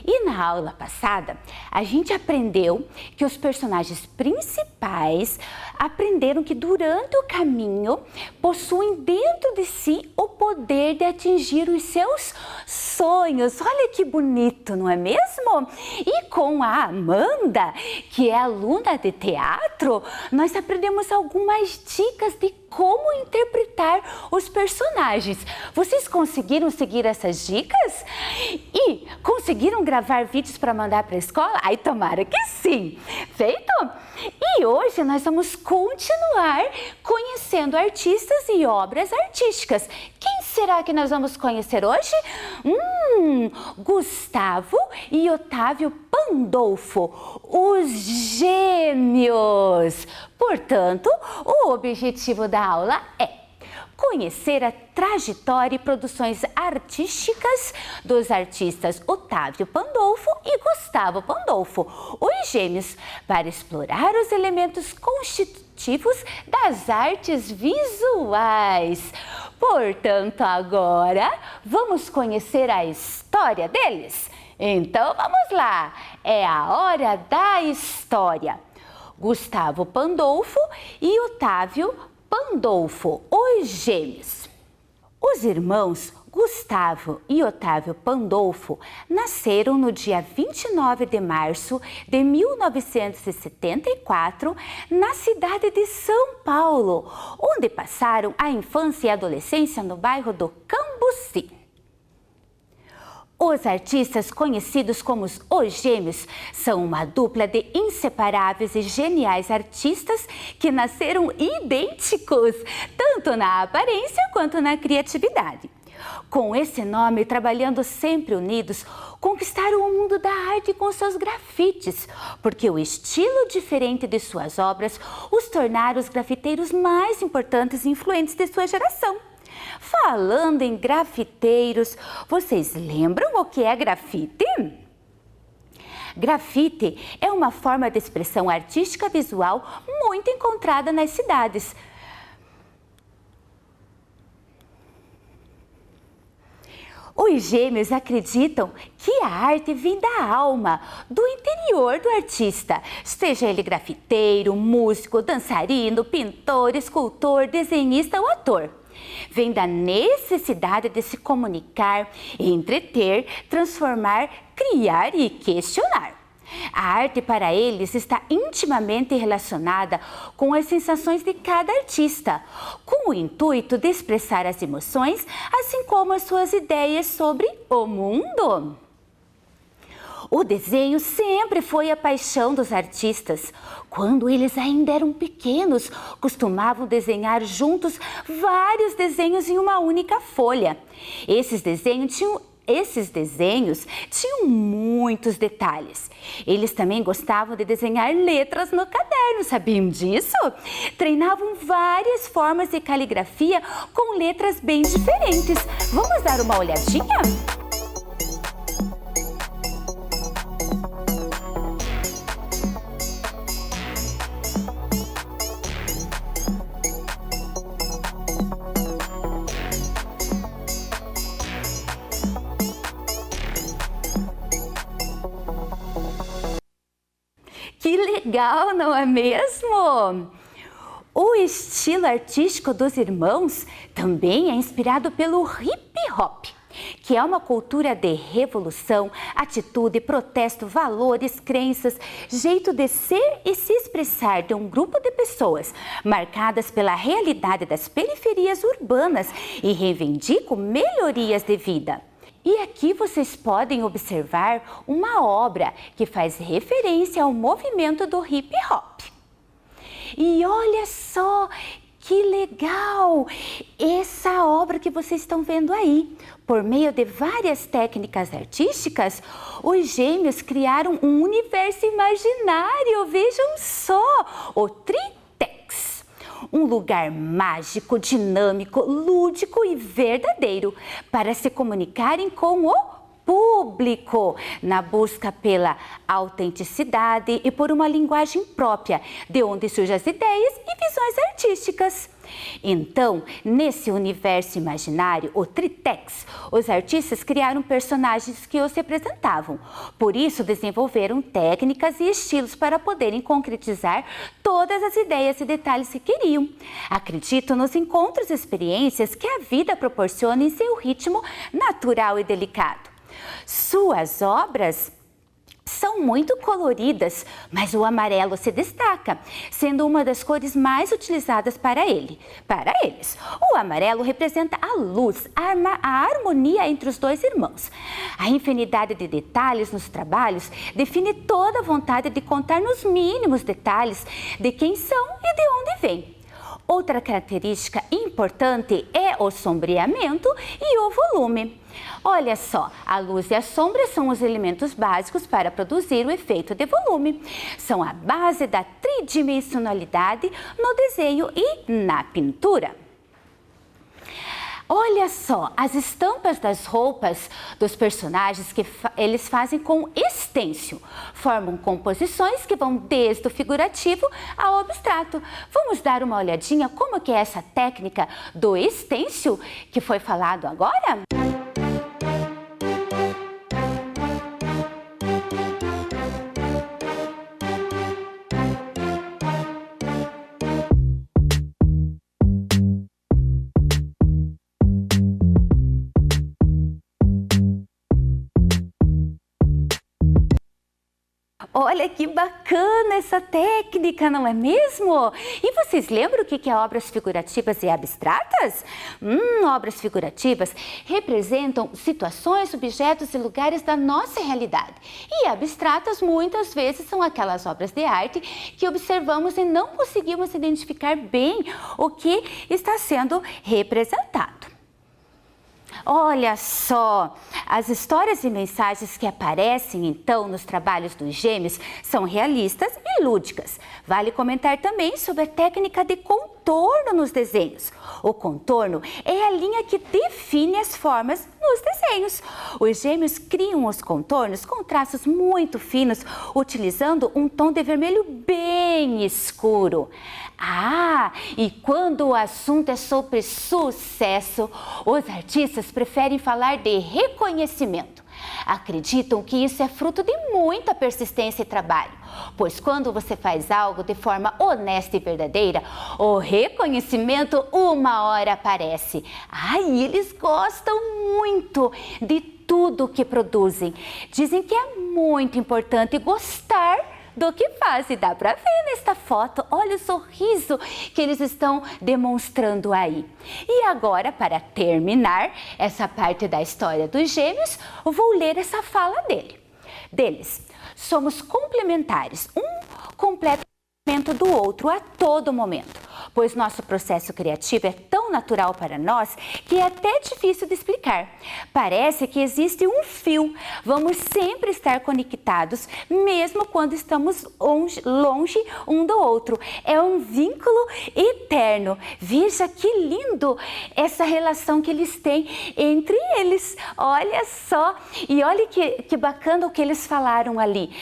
E na aula passada, a gente aprendeu que os personagens principais aprenderam que durante o caminho possuem dentro de si o poder de atingir os seus sonhos. Olha que bonito, não é mesmo? E com a Amanda, que é aluna de teatro, nós aprendemos algumas dicas de como interpretar os personagens. Vocês conseguiram seguir essas dicas? E conseguiram gravar vídeos para mandar para a escola? Ai, tomara que sim! Feito? E hoje nós vamos continuar conhecendo artistas e obras artísticas. Quem será que nós vamos conhecer hoje? Gustavo e Otávio Pandolfo, os gêmeos. Portanto, o objetivo da aula é conhecer a trajetória e produções artísticas dos artistas Otávio Pandolfo e Gustavo Pandolfo, os gêmeos, para explorar os elementos constitutivos das artes visuais. Portanto, agora vamos conhecer a história deles? Então, vamos lá! É a hora da história. Gustavo Pandolfo e Otávio Pandolfo, os gêmeos. Os irmãos Gustavo e Otávio Pandolfo nasceram no dia 29 de março de 1974 na cidade de São Paulo, onde passaram a infância e a adolescência no bairro do Cambuci. Os artistas conhecidos como os Gêmeos são uma dupla de inseparáveis e geniais artistas que nasceram idênticos, tanto na aparência quanto na criatividade. Com esse nome, trabalhando sempre unidos, conquistaram o mundo da arte com seus grafites, porque o estilo diferente de suas obras os tornaram os grafiteiros mais importantes e influentes de sua geração. Falando em grafiteiros, vocês lembram o que é grafite? Grafite é uma forma de expressão artística visual muito encontrada nas cidades. Os gêmeos acreditam que a arte vem da alma, do interior do artista, seja ele grafiteiro, músico, dançarino, pintor, escultor, desenhista ou ator. Vem da necessidade de se comunicar, entreter, transformar, criar e questionar. A arte para eles está intimamente relacionada com as sensações de cada artista, com o intuito de expressar as emoções, assim como as suas ideias sobre o mundo. O desenho sempre foi a paixão dos artistas. Quando eles ainda eram pequenos, costumavam desenhar juntos vários desenhos em uma única folha. Esses desenhos tinham muitos detalhes. Eles também gostavam de desenhar letras no caderno, sabiam disso? Treinavam várias formas de caligrafia com letras bem diferentes. Vamos dar uma olhadinha? Que legal, não é mesmo? O estilo artístico dos irmãos também é inspirado pelo hip hop, que é uma cultura de revolução, atitude, protesto, valores, crenças, jeito de ser e se expressar de um grupo de pessoas marcadas pela realidade das periferias urbanas e reivindicam melhorias de vida. E aqui vocês podem observar uma obra que faz referência ao movimento do hip hop. E olha só que legal! Essa obra que vocês estão vendo aí. Por meio de várias técnicas artísticas, os gêmeos criaram um universo imaginário. Vejam só! O Tritex. Um lugar mágico, dinâmico, lúdico e verdadeiro para se comunicarem com o público, na busca pela autenticidade e por uma linguagem própria, de onde surgem as ideias e visões artísticas. Então, nesse universo imaginário, o Tritex, os artistas criaram personagens que os representavam. Por isso, desenvolveram técnicas e estilos para poderem concretizar todas as ideias e detalhes que queriam. Acredito nos encontros e experiências que a vida proporciona em seu ritmo natural e delicado. Suas obras são muito coloridas, mas o amarelo se destaca, sendo uma das cores mais utilizadas para eles. O amarelo representa a luz, a harmonia entre os dois irmãos. A infinidade de detalhes nos trabalhos define toda a vontade de contar nos mínimos detalhes de quem são e de onde vêm. Outra característica importante é o sombreamento e o volume. Olha só, a luz e a sombra são os elementos básicos para produzir o efeito de volume. São a base da tridimensionalidade no desenho e na pintura. Olha só, as estampas das roupas dos personagens que eles fazem com estêncil. Formam composições que vão desde o figurativo ao abstrato. Vamos dar uma olhadinha como que é essa técnica do estêncil que foi falado agora? Olha que bacana essa técnica, não é mesmo? E vocês lembram o que é obras figurativas e abstratas? Obras figurativas representam situações, objetos e lugares da nossa realidade. E abstratas muitas vezes são aquelas obras de arte que observamos e não conseguimos identificar bem o que está sendo representado. Olha só, as histórias e mensagens que aparecem então nos trabalhos dos gêmeos são realistas e lúdicas. Vale comentar também sobre a técnica de contorno nos desenhos. O contorno é a linha que define as formas nos desenhos. Os gêmeos criam os contornos com traços muito finos, utilizando um tom de vermelho bem escuro. Ah, e quando o assunto é sobre sucesso, os artistas preferem falar de reconhecimento. Acreditam que isso é fruto de muita persistência e trabalho, pois quando você faz algo de forma honesta e verdadeira, o reconhecimento uma hora aparece. Ai, eles gostam muito de tudo que produzem. Dizem que é muito importante gostar do que faz, e dá para ver nesta foto, olha o sorriso que eles estão demonstrando aí. E agora, para terminar essa parte da história dos gêmeos, eu vou ler essa fala deles. Somos complementares, um completa do outro a todo momento, pois nosso processo criativo é tão natural para nós que é até difícil de explicar. Parece que existe um fio, vamos sempre estar conectados, mesmo quando estamos longe um do outro. É um vínculo eterno. Veja que lindo essa relação que eles têm entre eles. Olha só, e olha que bacana o que eles falaram ali.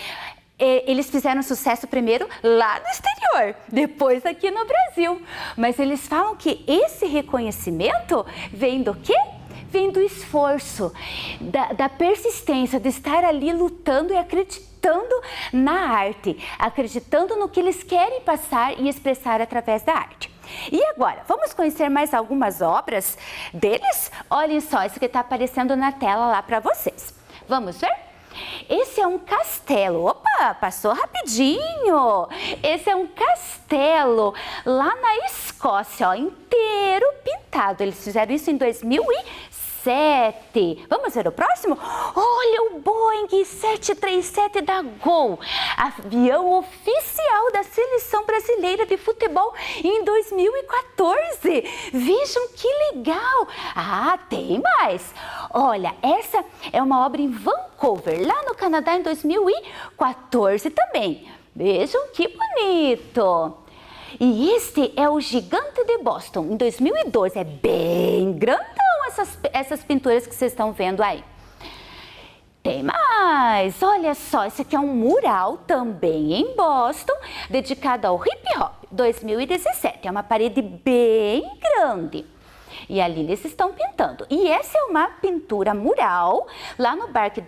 Eles fizeram sucesso primeiro lá no exterior, depois aqui no Brasil. Mas eles falam que esse reconhecimento vem do quê? Vem do esforço, da persistência, de estar ali lutando e acreditando na arte, acreditando no que eles querem passar e expressar através da arte. E agora, vamos conhecer mais algumas obras deles? Olhem só, isso que está aparecendo na tela lá para vocês. Vamos ver? Esse é um castelo. Opa, passou rapidinho. Esse é um castelo lá na Escócia, ó, inteiro pintado. Eles fizeram isso em 2007. Vamos ver o próximo? Olha o Boeing 737 da Gol, avião oficial da Seleção Brasileira de Futebol em 2014. Vejam que legal. Ah, tem mais. Olha, essa é uma obra em Vancouver, lá no Canadá, em 2014 também. Vejam que bonito. E este é o Gigante de Boston, em 2012. É bem grandão essas pinturas que vocês estão vendo aí. Tem mais, olha só, esse aqui é um mural também em Boston, dedicado ao hip hop, 2017. É uma parede bem grande. E ali eles estão pintando. E essa é uma pintura mural lá no Parque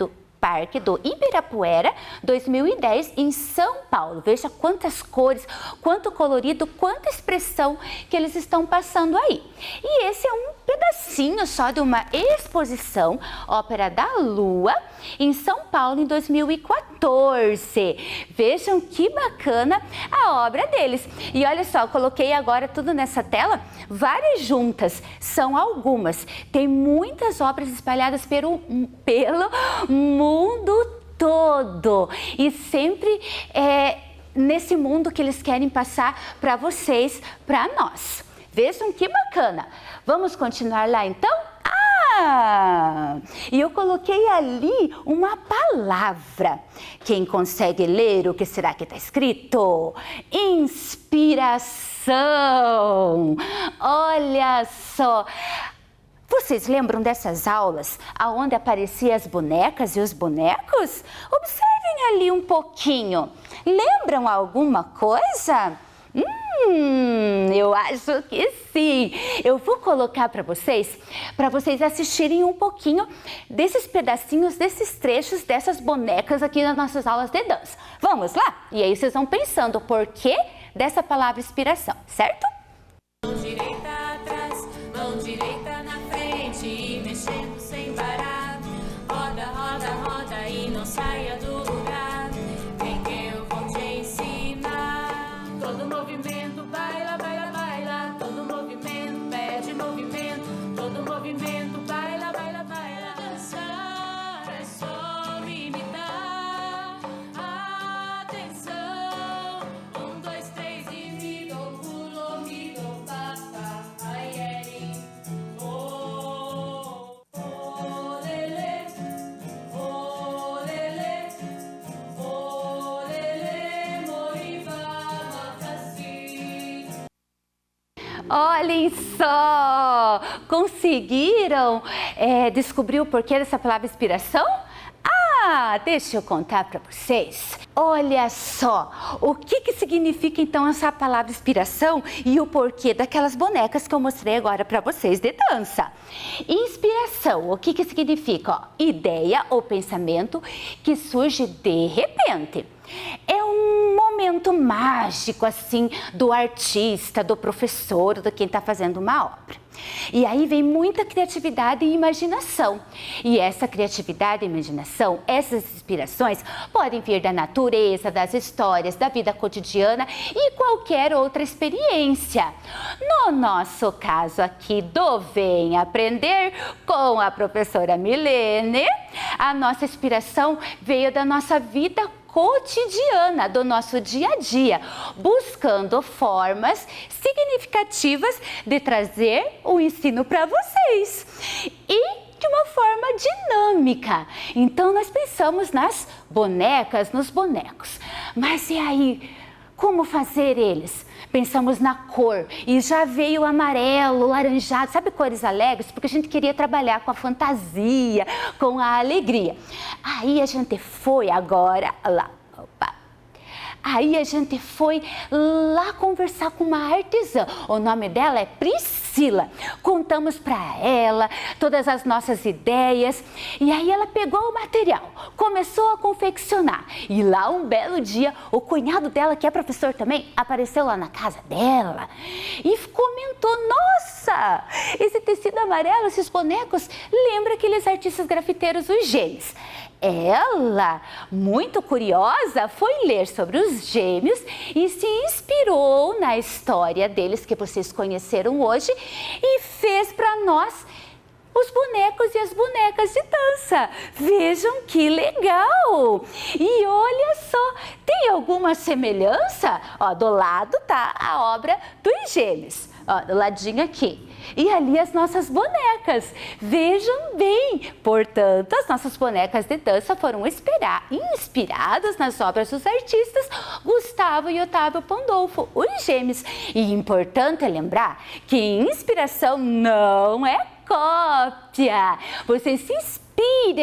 do Ibirapuera, 2010, em São Paulo. Veja quantas cores, quanto colorido, quanta expressão que eles estão passando aí. E esse é um pedacinho só de uma exposição, Ópera da Lua, em São Paulo, em 2014. Vejam que bacana a obra deles. E olha só, eu coloquei agora tudo nessa tela, várias juntas, são algumas. Tem muitas obras espalhadas pelo mundo todo. E sempre nesse mundo que eles querem passar para vocês, para nós. Vejam que bacana. Vamos continuar lá então? E eu coloquei ali uma palavra. Quem consegue ler o que será que está escrito? Inspiração. Olha só. Vocês lembram dessas aulas onde apareciam as bonecas e os bonecos? Observem ali um pouquinho. Lembram alguma coisa? Eu acho que sim. Eu vou colocar para vocês assistirem um pouquinho desses pedacinhos, desses trechos, dessas bonecas aqui nas nossas aulas de dança. Vamos lá? E aí vocês vão pensando o porquê dessa palavra inspiração, certo? Mão direita atrás, mão direita na frente e mexendo sem parar. Roda, roda, roda e não saia do lugar. Vem que eu vou te ensinar. Todo movimento, baila, baila, baila. Todo movimento, pede movimento. Todo movimento, baila, baila, baila. Dançar é só me dar atenção. 1, 2, 3 e me dou pulo, me Olhem só! Conseguiram descobrir o porquê dessa palavra inspiração? Ah, deixa eu contar para vocês. Olha só, o que significa então essa palavra inspiração e o porquê daquelas bonecas que eu mostrei agora para vocês de dança. Inspiração, o que significa? Ó, ideia ou pensamento que surge de repente. É um momento mágico, assim, do artista, do professor, de quem está fazendo uma obra. E aí vem muita criatividade e imaginação. E essa criatividade e imaginação, essas inspirações, podem vir da natureza, das histórias, da vida cotidiana e qualquer outra experiência. No nosso caso aqui do Vem Aprender com a professora Milene, a nossa inspiração veio da nossa vida cotidiana, do nosso dia a dia, buscando formas significativas de trazer o ensino para vocês e de uma forma dinâmica. Então nós pensamos nas bonecas, nos bonecos. Mas e aí, como fazer eles? Pensamos na cor e já veio amarelo, laranjado, sabe, cores alegres? Porque a gente queria trabalhar com a fantasia, com a alegria. Aí a gente foi agora lá, opa. Aí a gente foi lá conversar com uma artesã. O nome dela é Priscila. Contamos para ela todas as nossas ideias e aí ela pegou o material, começou a confeccionar. E lá um belo dia, o cunhado dela, que é professor também, apareceu lá na casa dela e comentou: nossa, esse tecido amarelo, esses bonecos, lembra aqueles artistas grafiteiros, os Gêmeos. Ela, muito curiosa, foi ler sobre os Gêmeos e se inspirou na história deles, que vocês conheceram hoje, e fez para nós os bonecos e as bonecas de dança. Vejam que legal! E olha só, tem alguma semelhança? Ó, do lado tá a obra dos Gêmeos, ó, do ladinho aqui. E ali as nossas bonecas. Vejam bem, portanto, as nossas bonecas de dança foram inspiradas nas obras dos artistas Gustavo e Otávio Pandolfo, os Gêmeos. E importante é lembrar que inspiração não é cópia. Você se inspira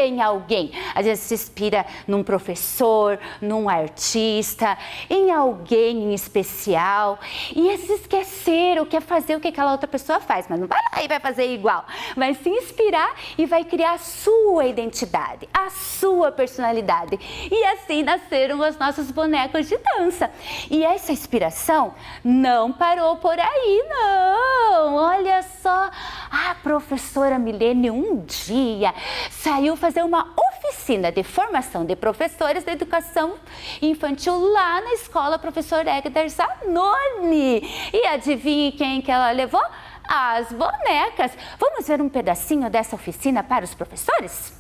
em alguém. Às vezes se inspira num professor, num artista, em alguém em especial. E às vezes quer fazer o que aquela outra pessoa faz, mas não vai lá e vai fazer igual. Vai se inspirar e vai criar a sua identidade, a sua personalidade. E assim nasceram os nossos bonecos de dança. E essa inspiração não parou por aí, não. Olha só, a professora Milene um dia saiu fazer uma oficina de formação de professores da educação infantil lá na escola Professor Egder Zanoni. E adivinhe quem que ela levou? As bonecas. Vamos ver um pedacinho dessa oficina para os professores?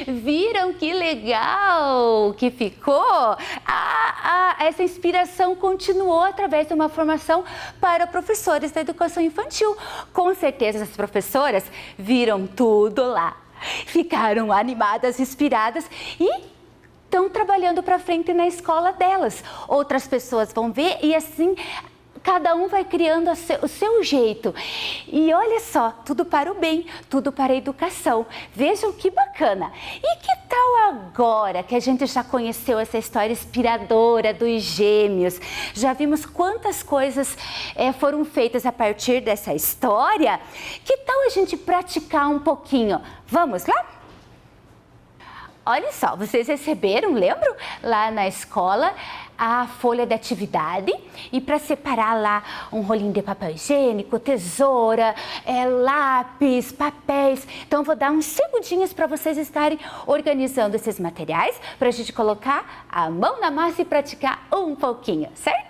Viram que legal que ficou? Essa inspiração continuou através de uma formação para professores da educação infantil. Com certeza as professoras viram tudo lá, ficaram animadas, inspiradas e estão trabalhando para frente na escola delas. Outras pessoas vão ver e assim cada um vai criando o seu jeito. E olha só, tudo para o bem, tudo para a educação. Vejam que bacana. E que tal agora que a gente já conheceu essa história inspiradora dos Gêmeos? Já vimos quantas coisas foram feitas a partir dessa história? Que tal a gente praticar um pouquinho? Vamos lá? olha só, vocês receberam, lembram? Lá na escola, a folha de atividade e para separar lá um rolinho de papel higiênico, tesoura, lápis, papéis. Então, vou dar uns segundinhos para vocês estarem organizando esses materiais para a gente colocar a mão na massa e praticar um pouquinho, certo?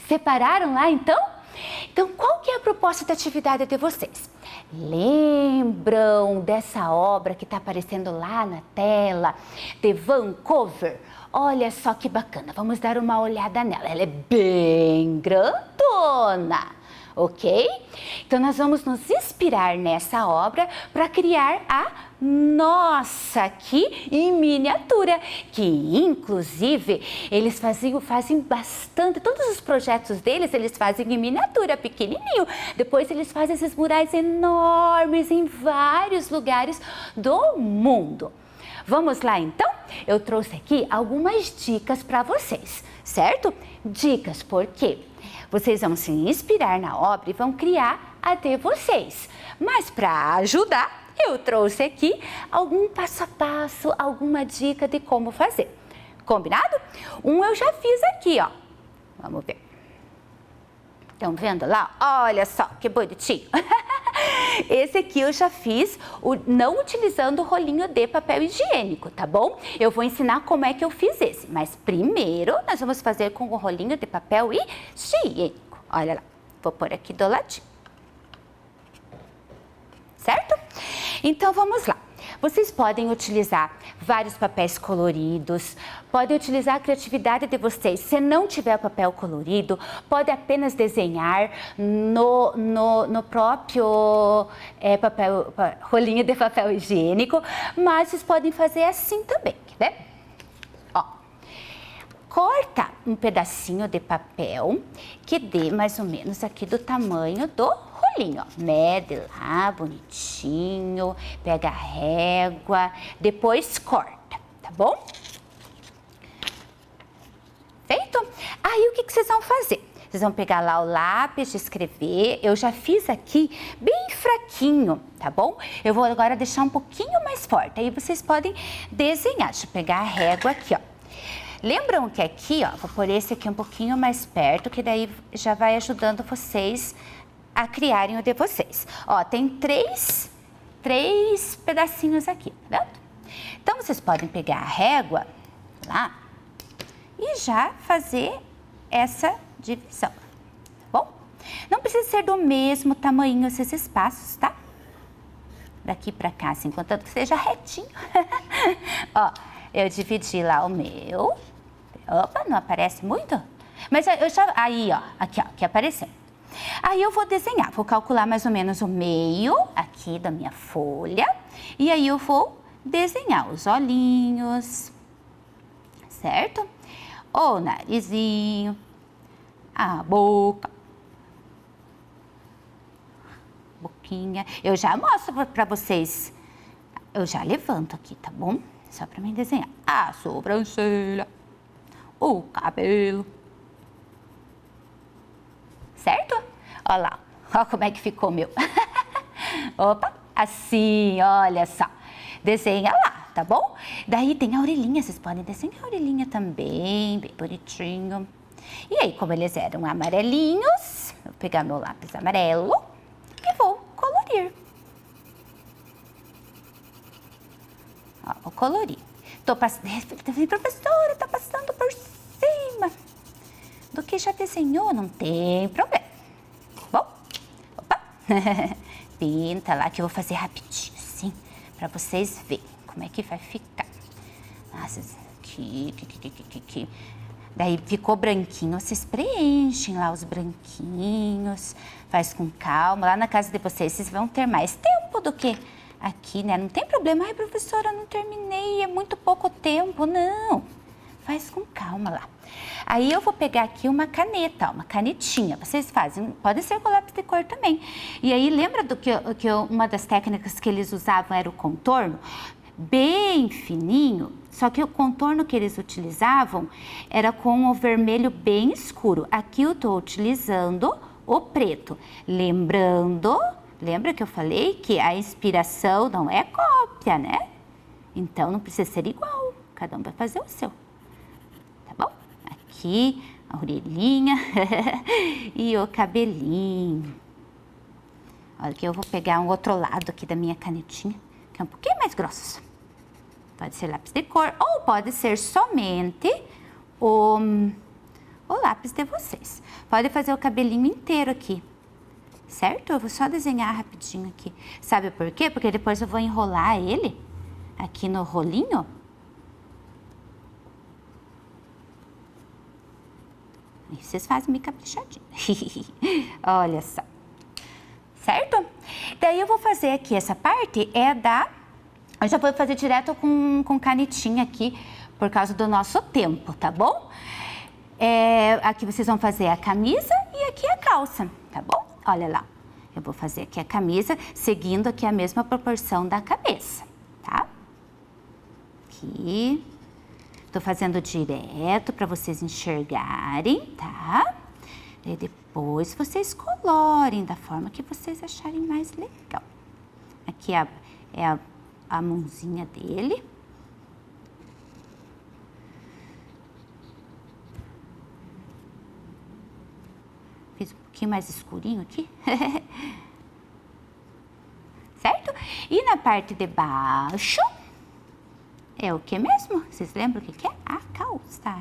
Separaram lá então? Então, qual que é a proposta da atividade de vocês? Lembram dessa obra que está aparecendo lá na tela, de Vancouver? Olha só que bacana, vamos dar uma olhada nela. Ela é bem grandona, ok? Então, nós vamos nos inspirar nessa obra para criar a nossa aqui em miniatura, que inclusive eles fazem bastante, todos os projetos deles eles fazem em miniatura, pequenininho. Depois eles fazem esses murais enormes em vários lugares do mundo. Vamos lá então? Eu trouxe aqui algumas dicas para vocês, certo? Dicas porque vocês vão se inspirar na obra e vão criar a de vocês. Mas para ajudar, eu trouxe aqui algum passo a passo, alguma dica de como fazer. Combinado? Um eu já fiz aqui, ó. Vamos ver. Estão vendo lá? Olha só que bonitinho. Esse aqui eu já fiz não utilizando o rolinho de papel higiênico, tá bom? Eu vou ensinar como é que eu fiz esse, mas primeiro nós vamos fazer com o rolinho de papel higiênico. Olha lá, vou pôr aqui do ladinho. Certo? Então, vamos lá. Vocês podem utilizar vários papéis coloridos, podem utilizar a criatividade de vocês. Se não tiver papel colorido, pode apenas desenhar no próprio rolinho de papel higiênico, mas vocês podem fazer assim também, quer ver? Ó, corta um pedacinho de papel que dê mais ou menos aqui do tamanho do rolinho, ó. Mede lá, bonitinho, pega a régua, depois corta, tá bom? Feito? Aí o que vocês vão fazer? Vocês vão pegar lá o lápis de escrever, eu já fiz aqui bem fraquinho, tá bom? Eu vou agora deixar um pouquinho mais forte, aí vocês podem desenhar. Deixa eu pegar a régua aqui, ó. Lembram que aqui, ó, vou pôr esse aqui um pouquinho mais perto, que daí já vai ajudando vocês a criarem o de vocês. Ó, tem três pedacinhos aqui, tá vendo? Então, vocês podem pegar a régua lá e já fazer essa divisão, tá bom? Não precisa ser do mesmo tamanho esses espaços, tá? Daqui pra cá, assim, contanto que seja retinho. Ó, eu dividi lá o meu. Opa, não aparece muito? Mas eu já... Aí, ó, aqui, ó, aqui apareceu. Aí eu vou desenhar, vou calcular mais ou menos o meio aqui da minha folha. E aí eu vou desenhar os olhinhos, certo? O narizinho, a boca, boquinha. Eu já mostro pra vocês, eu já levanto aqui, tá bom? Só pra mim desenhar a sobrancelha, o cabelo. Certo? Olha lá, olha como é que ficou meu. Opa, assim, olha só. Desenha lá, tá bom? Daí tem a orelhinha, vocês podem desenhar a orelhinha também, bem bonitinho. E aí, como eles eram amarelinhos, vou pegar meu lápis amarelo e vou colorir. Ó, vou colorir. Professora, tá passando por cima do que já desenhou, não tem problema. Bom, opa. Pinta lá que eu vou fazer rapidinho, assim, pra vocês verem como é que vai ficar. Nossa, aqui. Daí ficou branquinho, vocês preenchem lá os branquinhos, faz com calma. Lá na casa de vocês vão ter mais tempo do que aqui, né? Não tem problema. Ai, professora, não terminei, é muito pouco tempo. Não, faz com calma lá. Aí eu vou pegar aqui uma caneta, uma canetinha. Vocês fazem, pode ser com lápis de cor também. E aí, lembra do que uma das técnicas que eles usavam era o contorno? Bem fininho, só que o contorno que eles utilizavam era com o vermelho bem escuro. Aqui eu estou utilizando o preto. Lembra que eu falei que a inspiração não é cópia, né? Então não precisa ser igual, cada um vai fazer o seu, tá bom? Aqui a orelhinha e o cabelinho. Olha que eu vou pegar um outro lado aqui da minha canetinha, que é um pouquinho mais grosso. Pode ser lápis de cor ou pode ser somente o lápis de vocês. Pode fazer o cabelinho inteiro aqui, certo? Eu vou só desenhar rapidinho aqui. Sabe por quê? Porque depois eu vou enrolar ele aqui no rolinho. E vocês fazem meio caprichadinho. Olha só. Certo? Daí eu vou fazer aqui, essa parte eu já vou fazer direto com canetinha aqui, por causa do nosso tempo, tá bom? Aqui vocês vão fazer a camisa e aqui a calça, tá bom? Olha lá, eu vou fazer aqui a camisa, seguindo aqui a mesma proporção da cabeça, tá? Aqui, tô fazendo direto para vocês enxergarem, tá? E depois vocês colorem da forma que vocês acharem mais legal. Aqui é a mãozinha dele. Fiz um pouquinho mais escurinho aqui. Certo? E na parte de baixo, é o que mesmo? Vocês lembram o que é? A calça.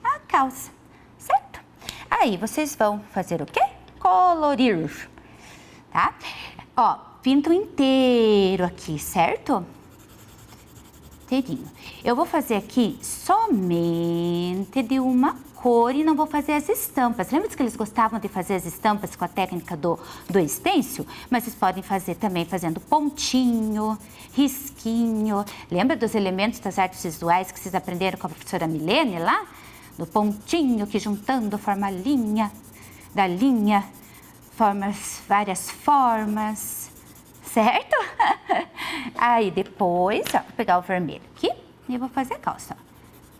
A calça, certo? Aí vocês vão fazer o quê? Colorir, tá? Ó, pinto inteiro aqui, certo? Inteirinho. Eu vou fazer aqui somente de uma cor e não vou fazer as estampas. Lembra que eles gostavam de fazer as estampas com a técnica do stencil? Mas vocês podem fazer também fazendo pontinho, risquinho. Lembra dos elementos das artes visuais que vocês aprenderam com a professora Milene lá? Do pontinho que juntando forma a linha, da linha, várias formas, certo? Aí depois, ó, vou pegar o vermelho aqui e vou fazer a calça. Ó.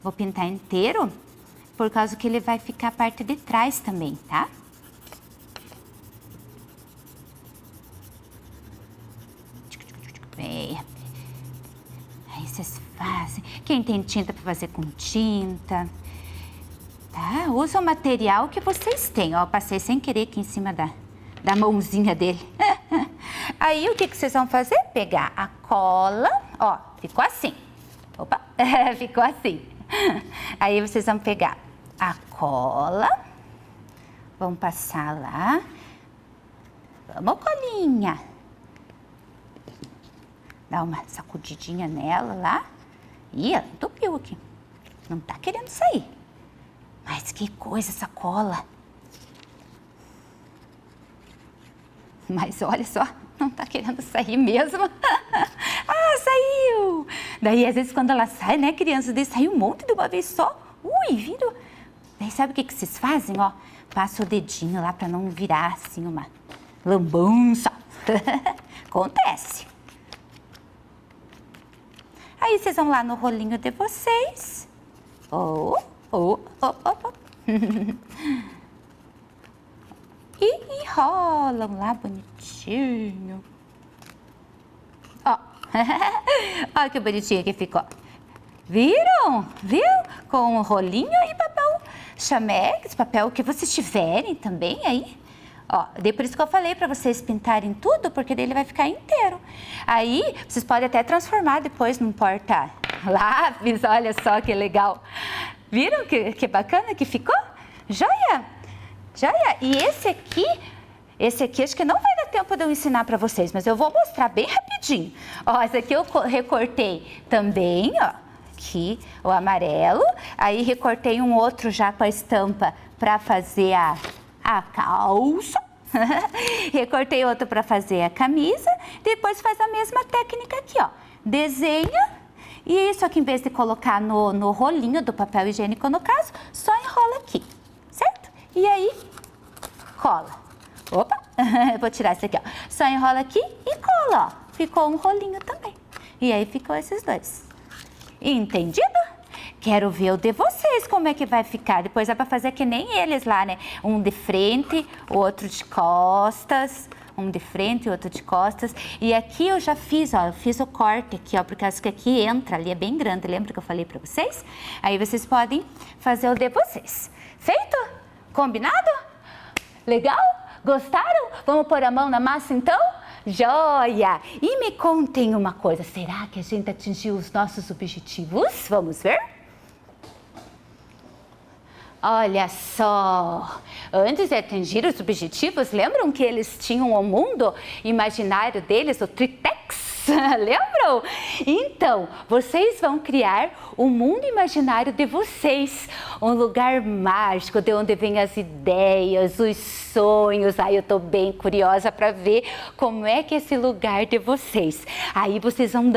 Vou pintar inteiro, por causa que ele vai ficar a parte de trás também, tá? Aí vocês fazem. Quem tem tinta para fazer com tinta, tá? Usa o material que vocês têm. Ó, passei sem querer aqui em cima da mãozinha dele. Aí o que vocês vão fazer? Pegar a cola, ó, ficou assim. Opa, ficou assim. Aí vocês vão pegar a cola, vão passar lá. Vamos, colinha. Dá uma sacudidinha nela lá. Ih, ela entupiu aqui. Não tá querendo sair. Mas que coisa essa cola. Mas olha só, não tá querendo sair mesmo. Ah, saiu! Daí, às vezes, quando ela sai, né, criança, daí sai um monte de uma vez só. Ui, viram? Daí, sabe o que vocês fazem, ó? Passa o dedinho lá pra não virar, assim, uma lambança. Acontece. Aí, vocês vão lá no rolinho de vocês. E enrolam lá bonitinho. Ó. Olha que bonitinho que ficou. Viram? Viu? Com rolinho e papel chamex, papel que vocês tiverem também aí. Ó, daí por isso que eu falei para vocês pintarem tudo, porque daí ele vai ficar inteiro. Aí, vocês podem até transformar depois num porta-lápis, olha só que legal. Viram que bacana que ficou? Joia? Joia? E esse aqui acho que não vai dar tempo de eu ensinar para vocês, mas eu vou mostrar bem rapidinho. Ó, esse aqui eu recortei também, ó, aqui o amarelo. Aí recortei um outro já com a estampa para fazer a calça. Recortei outro para fazer a camisa. Depois faz a mesma técnica aqui, ó. Desenha. E isso aqui, em vez de colocar no rolinho do papel higiênico, no caso, só enrola aqui, certo? E aí, cola. Opa, eu vou tirar esse aqui, ó. Só enrola aqui e cola, ó. Ficou um rolinho também. E aí ficou esses dois. Entendido? Quero ver o de vocês, como é que vai ficar. Depois dá pra fazer que nem eles lá, né? Um de frente, o outro de costas. Um de frente e outro de costas. E aqui eu já fiz, ó, eu fiz o corte aqui, ó, porque acho que aqui entra, ali é bem grande, lembra que eu falei pra vocês? Aí vocês podem fazer o de vocês. Feito? Combinado? Legal? Gostaram? Vamos pôr a mão na massa então? Joia! E me contem uma coisa, será que a gente atingiu os nossos objetivos? Vamos ver? Olha só, antes de atingir os objetivos, lembram que eles tinham o mundo imaginário deles, o Tritex? Lembram? Então, vocês vão criar o mundo imaginário de vocês, um lugar mágico de onde vêm as ideias, os sonhos. Ai, eu tô bem curiosa para ver como é que é esse lugar de vocês. Aí vocês vão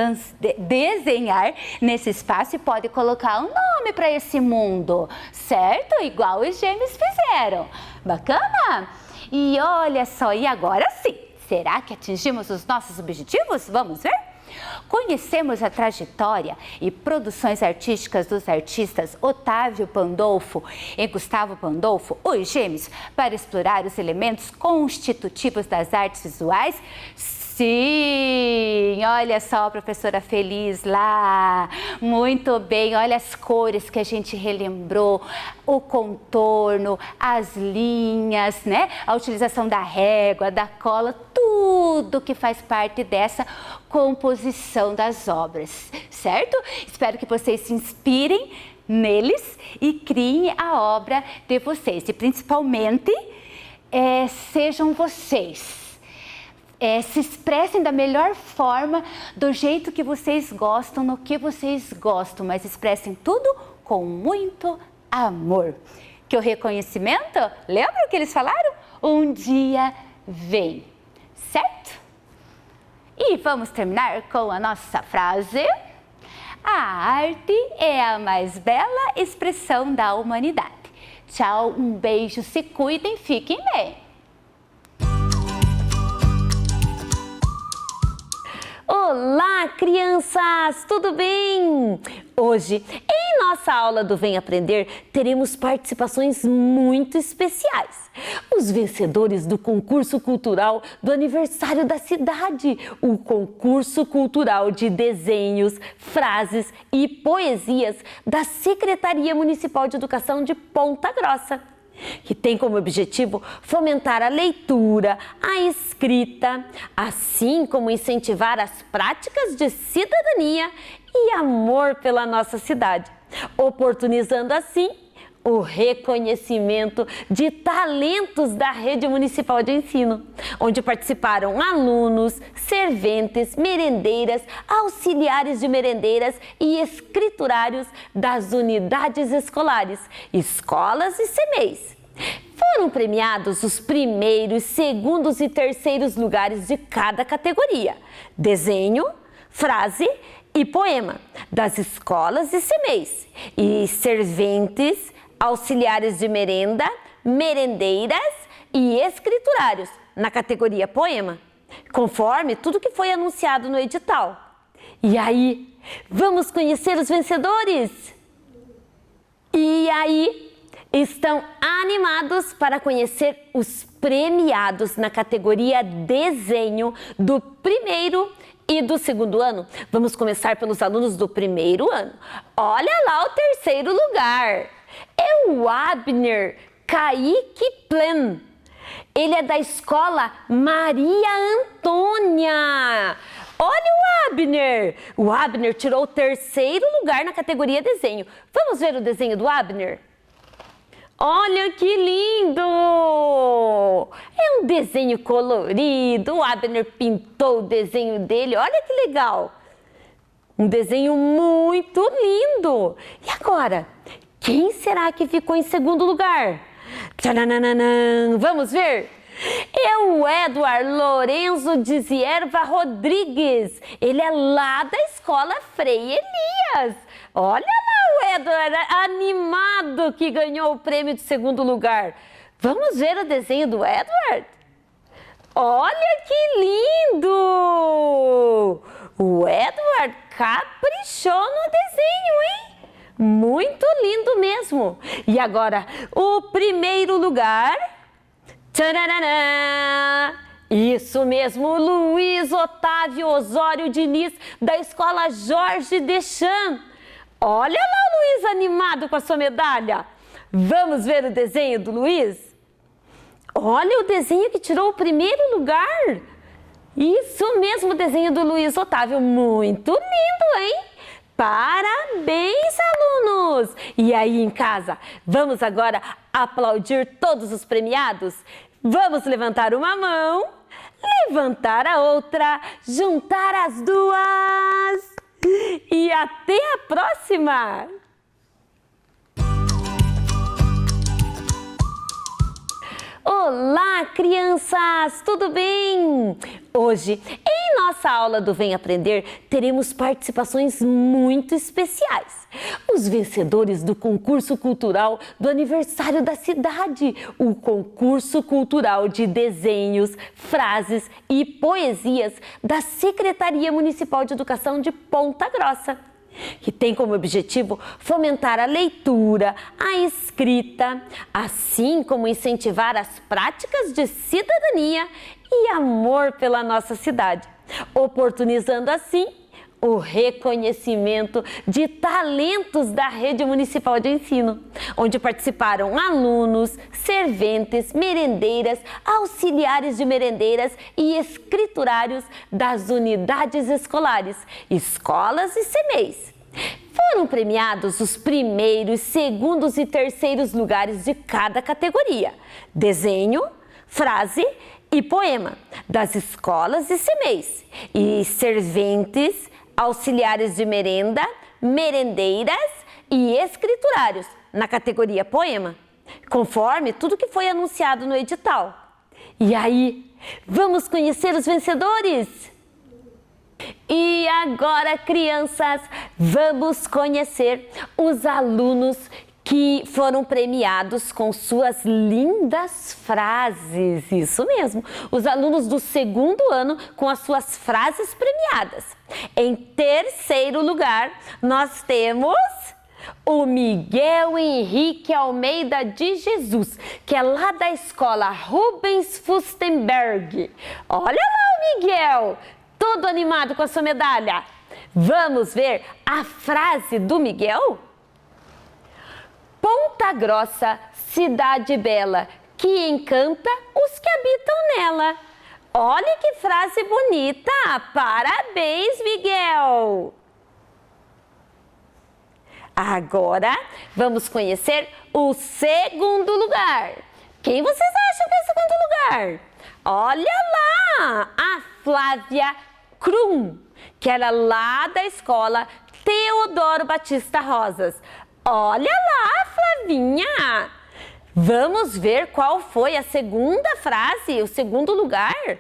desenhar nesse espaço e pode colocar um nome para esse mundo, certo? Igual os gêmeos fizeram. Bacana? E olha só, e agora sim. Será que atingimos os nossos objetivos? Vamos ver? Conhecemos a trajetória e produções artísticas dos artistas Otávio Pandolfo e Gustavo Pandolfo, os gêmeos, para explorar os elementos constitutivos das artes visuais? Sim, olha só a professora feliz lá, muito bem, olha as cores que a gente relembrou, o contorno, as linhas, né? A utilização da régua, da cola, tudo que faz parte dessa composição das obras, certo? Espero que vocês se inspirem neles e criem a obra de vocês e principalmente sejam vocês. Se expressem da melhor forma, do jeito que vocês gostam, no que vocês gostam, mas expressem tudo com muito amor. Que o reconhecimento, lembra o que eles falaram? Um dia vem, certo? E vamos terminar com a nossa frase. A arte é a mais bela expressão da humanidade. Tchau, um beijo, se cuidem, fiquem bem. Olá, crianças! Tudo bem? Hoje, em nossa aula do Vem Aprender, teremos participações muito especiais. Os vencedores do concurso cultural do aniversário da cidade, o concurso cultural de desenhos, frases e poesias da Secretaria Municipal de Educação de Ponta Grossa, que tem como objetivo fomentar a leitura, a escrita, assim como incentivar as práticas de cidadania e amor pela nossa cidade, oportunizando assim o reconhecimento de talentos da Rede Municipal de Ensino, onde participaram alunos, serventes, merendeiras, auxiliares de merendeiras e escriturários das unidades escolares, escolas e CMEIs. Foram premiados os primeiros, segundos e terceiros lugares de cada categoria: desenho, frase e poema, das escolas e CMEIs, e serventes, auxiliares de merenda, merendeiras e escriturários na categoria poema, conforme tudo que foi anunciado no edital. E aí, vamos conhecer os vencedores? E aí, estão animados para conhecer os premiados na categoria desenho do primeiro e do segundo ano? Vamos começar pelos alunos do primeiro ano. Olha lá o terceiro lugar. É o Abner Kaique Plen. Ele é da escola Maria Antônia. Olha o Abner. O Abner tirou o terceiro lugar na categoria desenho. Vamos ver o desenho do Abner? Olha que lindo! É um desenho colorido, o Abner pintou o desenho dele, olha que legal! Um desenho muito lindo! E agora, quem será que ficou em segundo lugar? Tchananana, vamos ver? É o Edward Lorenzo de Zierva Rodrigues. Ele é lá da escola Frei Elias. Olha lá o Edward animado que ganhou o prêmio de segundo lugar. Vamos ver o desenho do Edward? Olha que lindo! O Edward caprichou no desenho, hein? Muito lindo mesmo. E agora, o primeiro lugar... Tcharará! Isso mesmo, Luiz Otávio Osório Diniz, da escola Jorge Deschamps. Olha lá o Luiz animado com a sua medalha. Vamos ver o desenho do Luiz? Olha o desenho que tirou o primeiro lugar. Isso mesmo, o desenho do Luiz Otávio. Muito lindo, hein? Parabéns, alunos! E aí em casa, vamos agora aplaudir todos os premiados? Vamos levantar uma mão, levantar a outra, juntar as duas e até a próxima! Olá, crianças! Tudo bem? Hoje, em nossa aula do Vem Aprender, teremos participações muito especiais. Os vencedores do concurso cultural do aniversário da cidade, o concurso cultural de desenhos, frases e poesias da Secretaria Municipal de Educação de Ponta Grossa, que tem como objetivo fomentar a leitura, a escrita, assim como incentivar as práticas de cidadania e amor pela nossa cidade, oportunizando assim o reconhecimento de talentos da Rede Municipal de Ensino, onde participaram alunos, serventes, merendeiras, auxiliares de merendeiras e escriturários das unidades escolares, escolas e CMEIs. Foram premiados os primeiros, segundos e terceiros lugares de cada categoria: desenho, frase e poema, das escolas e CMEIs, e serventes, auxiliares de merenda, merendeiras e escriturários na categoria poema, conforme tudo que foi anunciado no edital. E aí, vamos conhecer os vencedores? E agora, crianças, vamos conhecer os alunos que foram premiados com suas lindas frases. Isso mesmo, os alunos do segundo ano com as suas frases premiadas. Em terceiro lugar, nós temos o Miguel Henrique Almeida de Jesus, que é lá da escola Rubens Fustenberg. Olha lá o Miguel, todo animado com a sua medalha. Vamos ver a frase do Miguel? Ponta Grossa, cidade bela, que encanta os que habitam nela. Olha que frase bonita! Parabéns, Miguel! Agora, vamos conhecer o segundo lugar. Quem vocês acham que é o segundo lugar? Olha lá! A Flávia Krum, que era lá da escola Teodoro Batista Rosas. Olha lá, Flavinha! Vamos ver qual foi a segunda frase, o segundo lugar?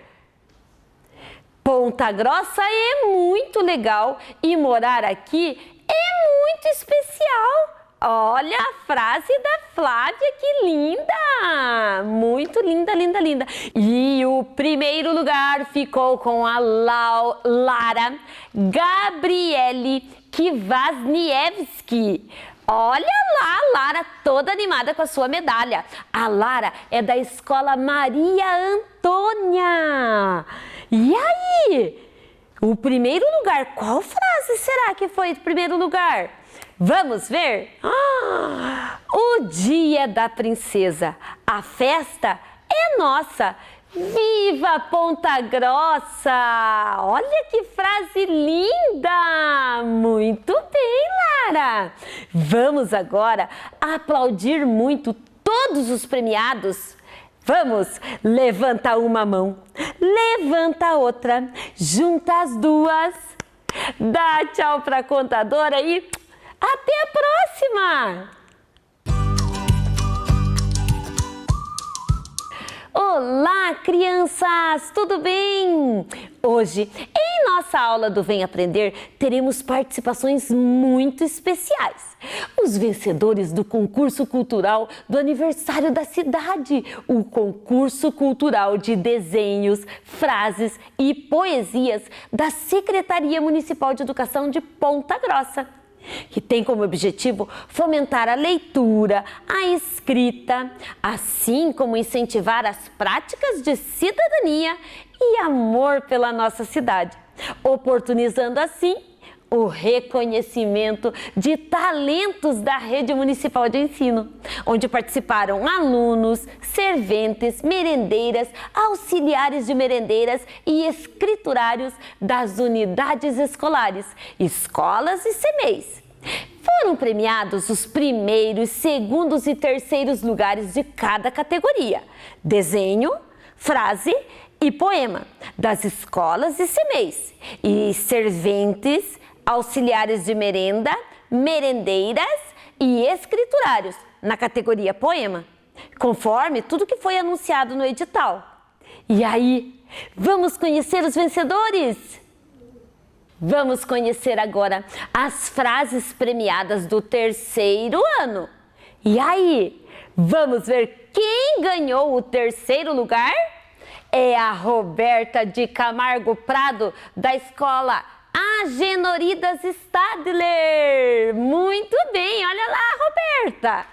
Ponta Grossa é muito legal e morar aqui é muito especial. Olha a frase da Flávia, que linda! Muito linda, linda, linda. E o primeiro lugar ficou com a Lara Gabriele Kivasniewski. Olha lá a Lara toda animada com a sua medalha. A Lara é da escola Maria Antônia. E aí? O primeiro lugar, qual frase será que foi o primeiro lugar? Vamos ver? O Dia da Princesa. A festa é nossa. Viva Ponta Grossa! Olha que frase linda! Muito bem, Lara! Vamos agora aplaudir muito todos todos os premiados? Vamos, levanta uma mão, levanta outra, junta as duas, dá tchau para a contadora e até a próxima! Olá, crianças! Tudo bem? Hoje, em nossa aula do Vem Aprender, teremos participações muito especiais. Os vencedores do concurso cultural do aniversário da cidade, o concurso cultural de desenhos, frases e poesias da Secretaria Municipal de Educação de Ponta Grossa, que tem como objetivo fomentar a leitura, a escrita, assim como incentivar as práticas de cidadania e amor pela nossa cidade, oportunizando assim o reconhecimento de talentos da Rede Municipal de Ensino, onde participaram alunos, serventes, merendeiras, auxiliares de merendeiras e escriturários das unidades escolares, escolas e CMEIs. Foram premiados os primeiros, segundos e terceiros lugares de cada categoria: desenho, frase e poema, das escolas e CMEIs, e serventes, auxiliares de merenda, merendeiras e escriturários na categoria poema, conforme tudo que foi anunciado no edital. E aí, vamos conhecer os vencedores? Vamos conhecer agora as frases premiadas do terceiro ano. E aí, vamos ver quem ganhou o terceiro lugar? É a Roberta de Camargo Prado, da escola Agenoridas Stadler. Muito bem, olha lá, Roberta.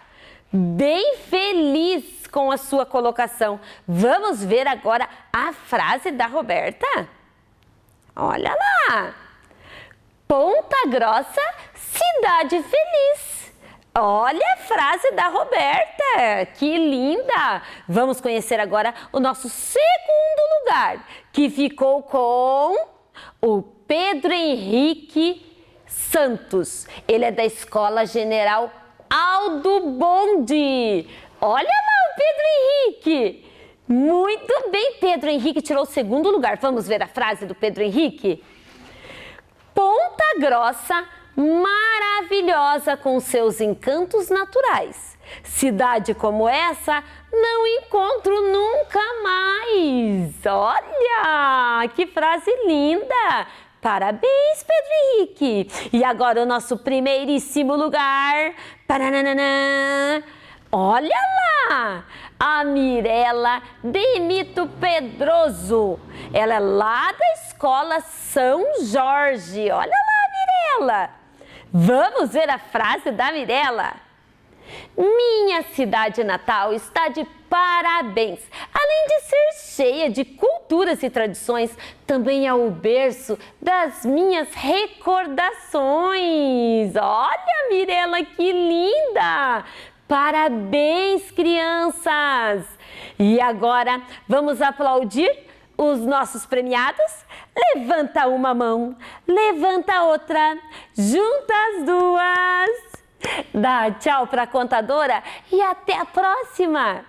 Bem feliz com a sua colocação. Vamos ver agora a frase da Roberta? Olha lá. Ponta Grossa, cidade feliz. Olha a frase da Roberta, que linda! Vamos conhecer agora o nosso segundo lugar, que ficou com o Pedro Henrique Santos. Ele é da Escola General Aldo Bonde. Olha lá o Pedro Henrique. Muito bem, Pedro Henrique tirou o segundo lugar. Vamos ver a frase do Pedro Henrique? Ponta Grossa, maravilhosa com seus encantos naturais. Cidade como essa não encontro nunca mais. Olha, que frase linda! Parabéns, Pedro Henrique! E agora o nosso primeiríssimo lugar. Paranana. Olha lá! A Mirela Demito Pedroso. Ela é lá da Escola São Jorge. Olha lá, Mirela! Vamos ver a frase da Mirela? Minha cidade natal está de parabéns. Além de ser cheia de culturas e tradições, também é o berço das minhas recordações. Olha, Mirela, que linda! Parabéns, crianças! E agora vamos aplaudir os nossos premiados? Levanta uma mão, levanta outra, junta as duas. Dá tchau para a contadora e até a próxima!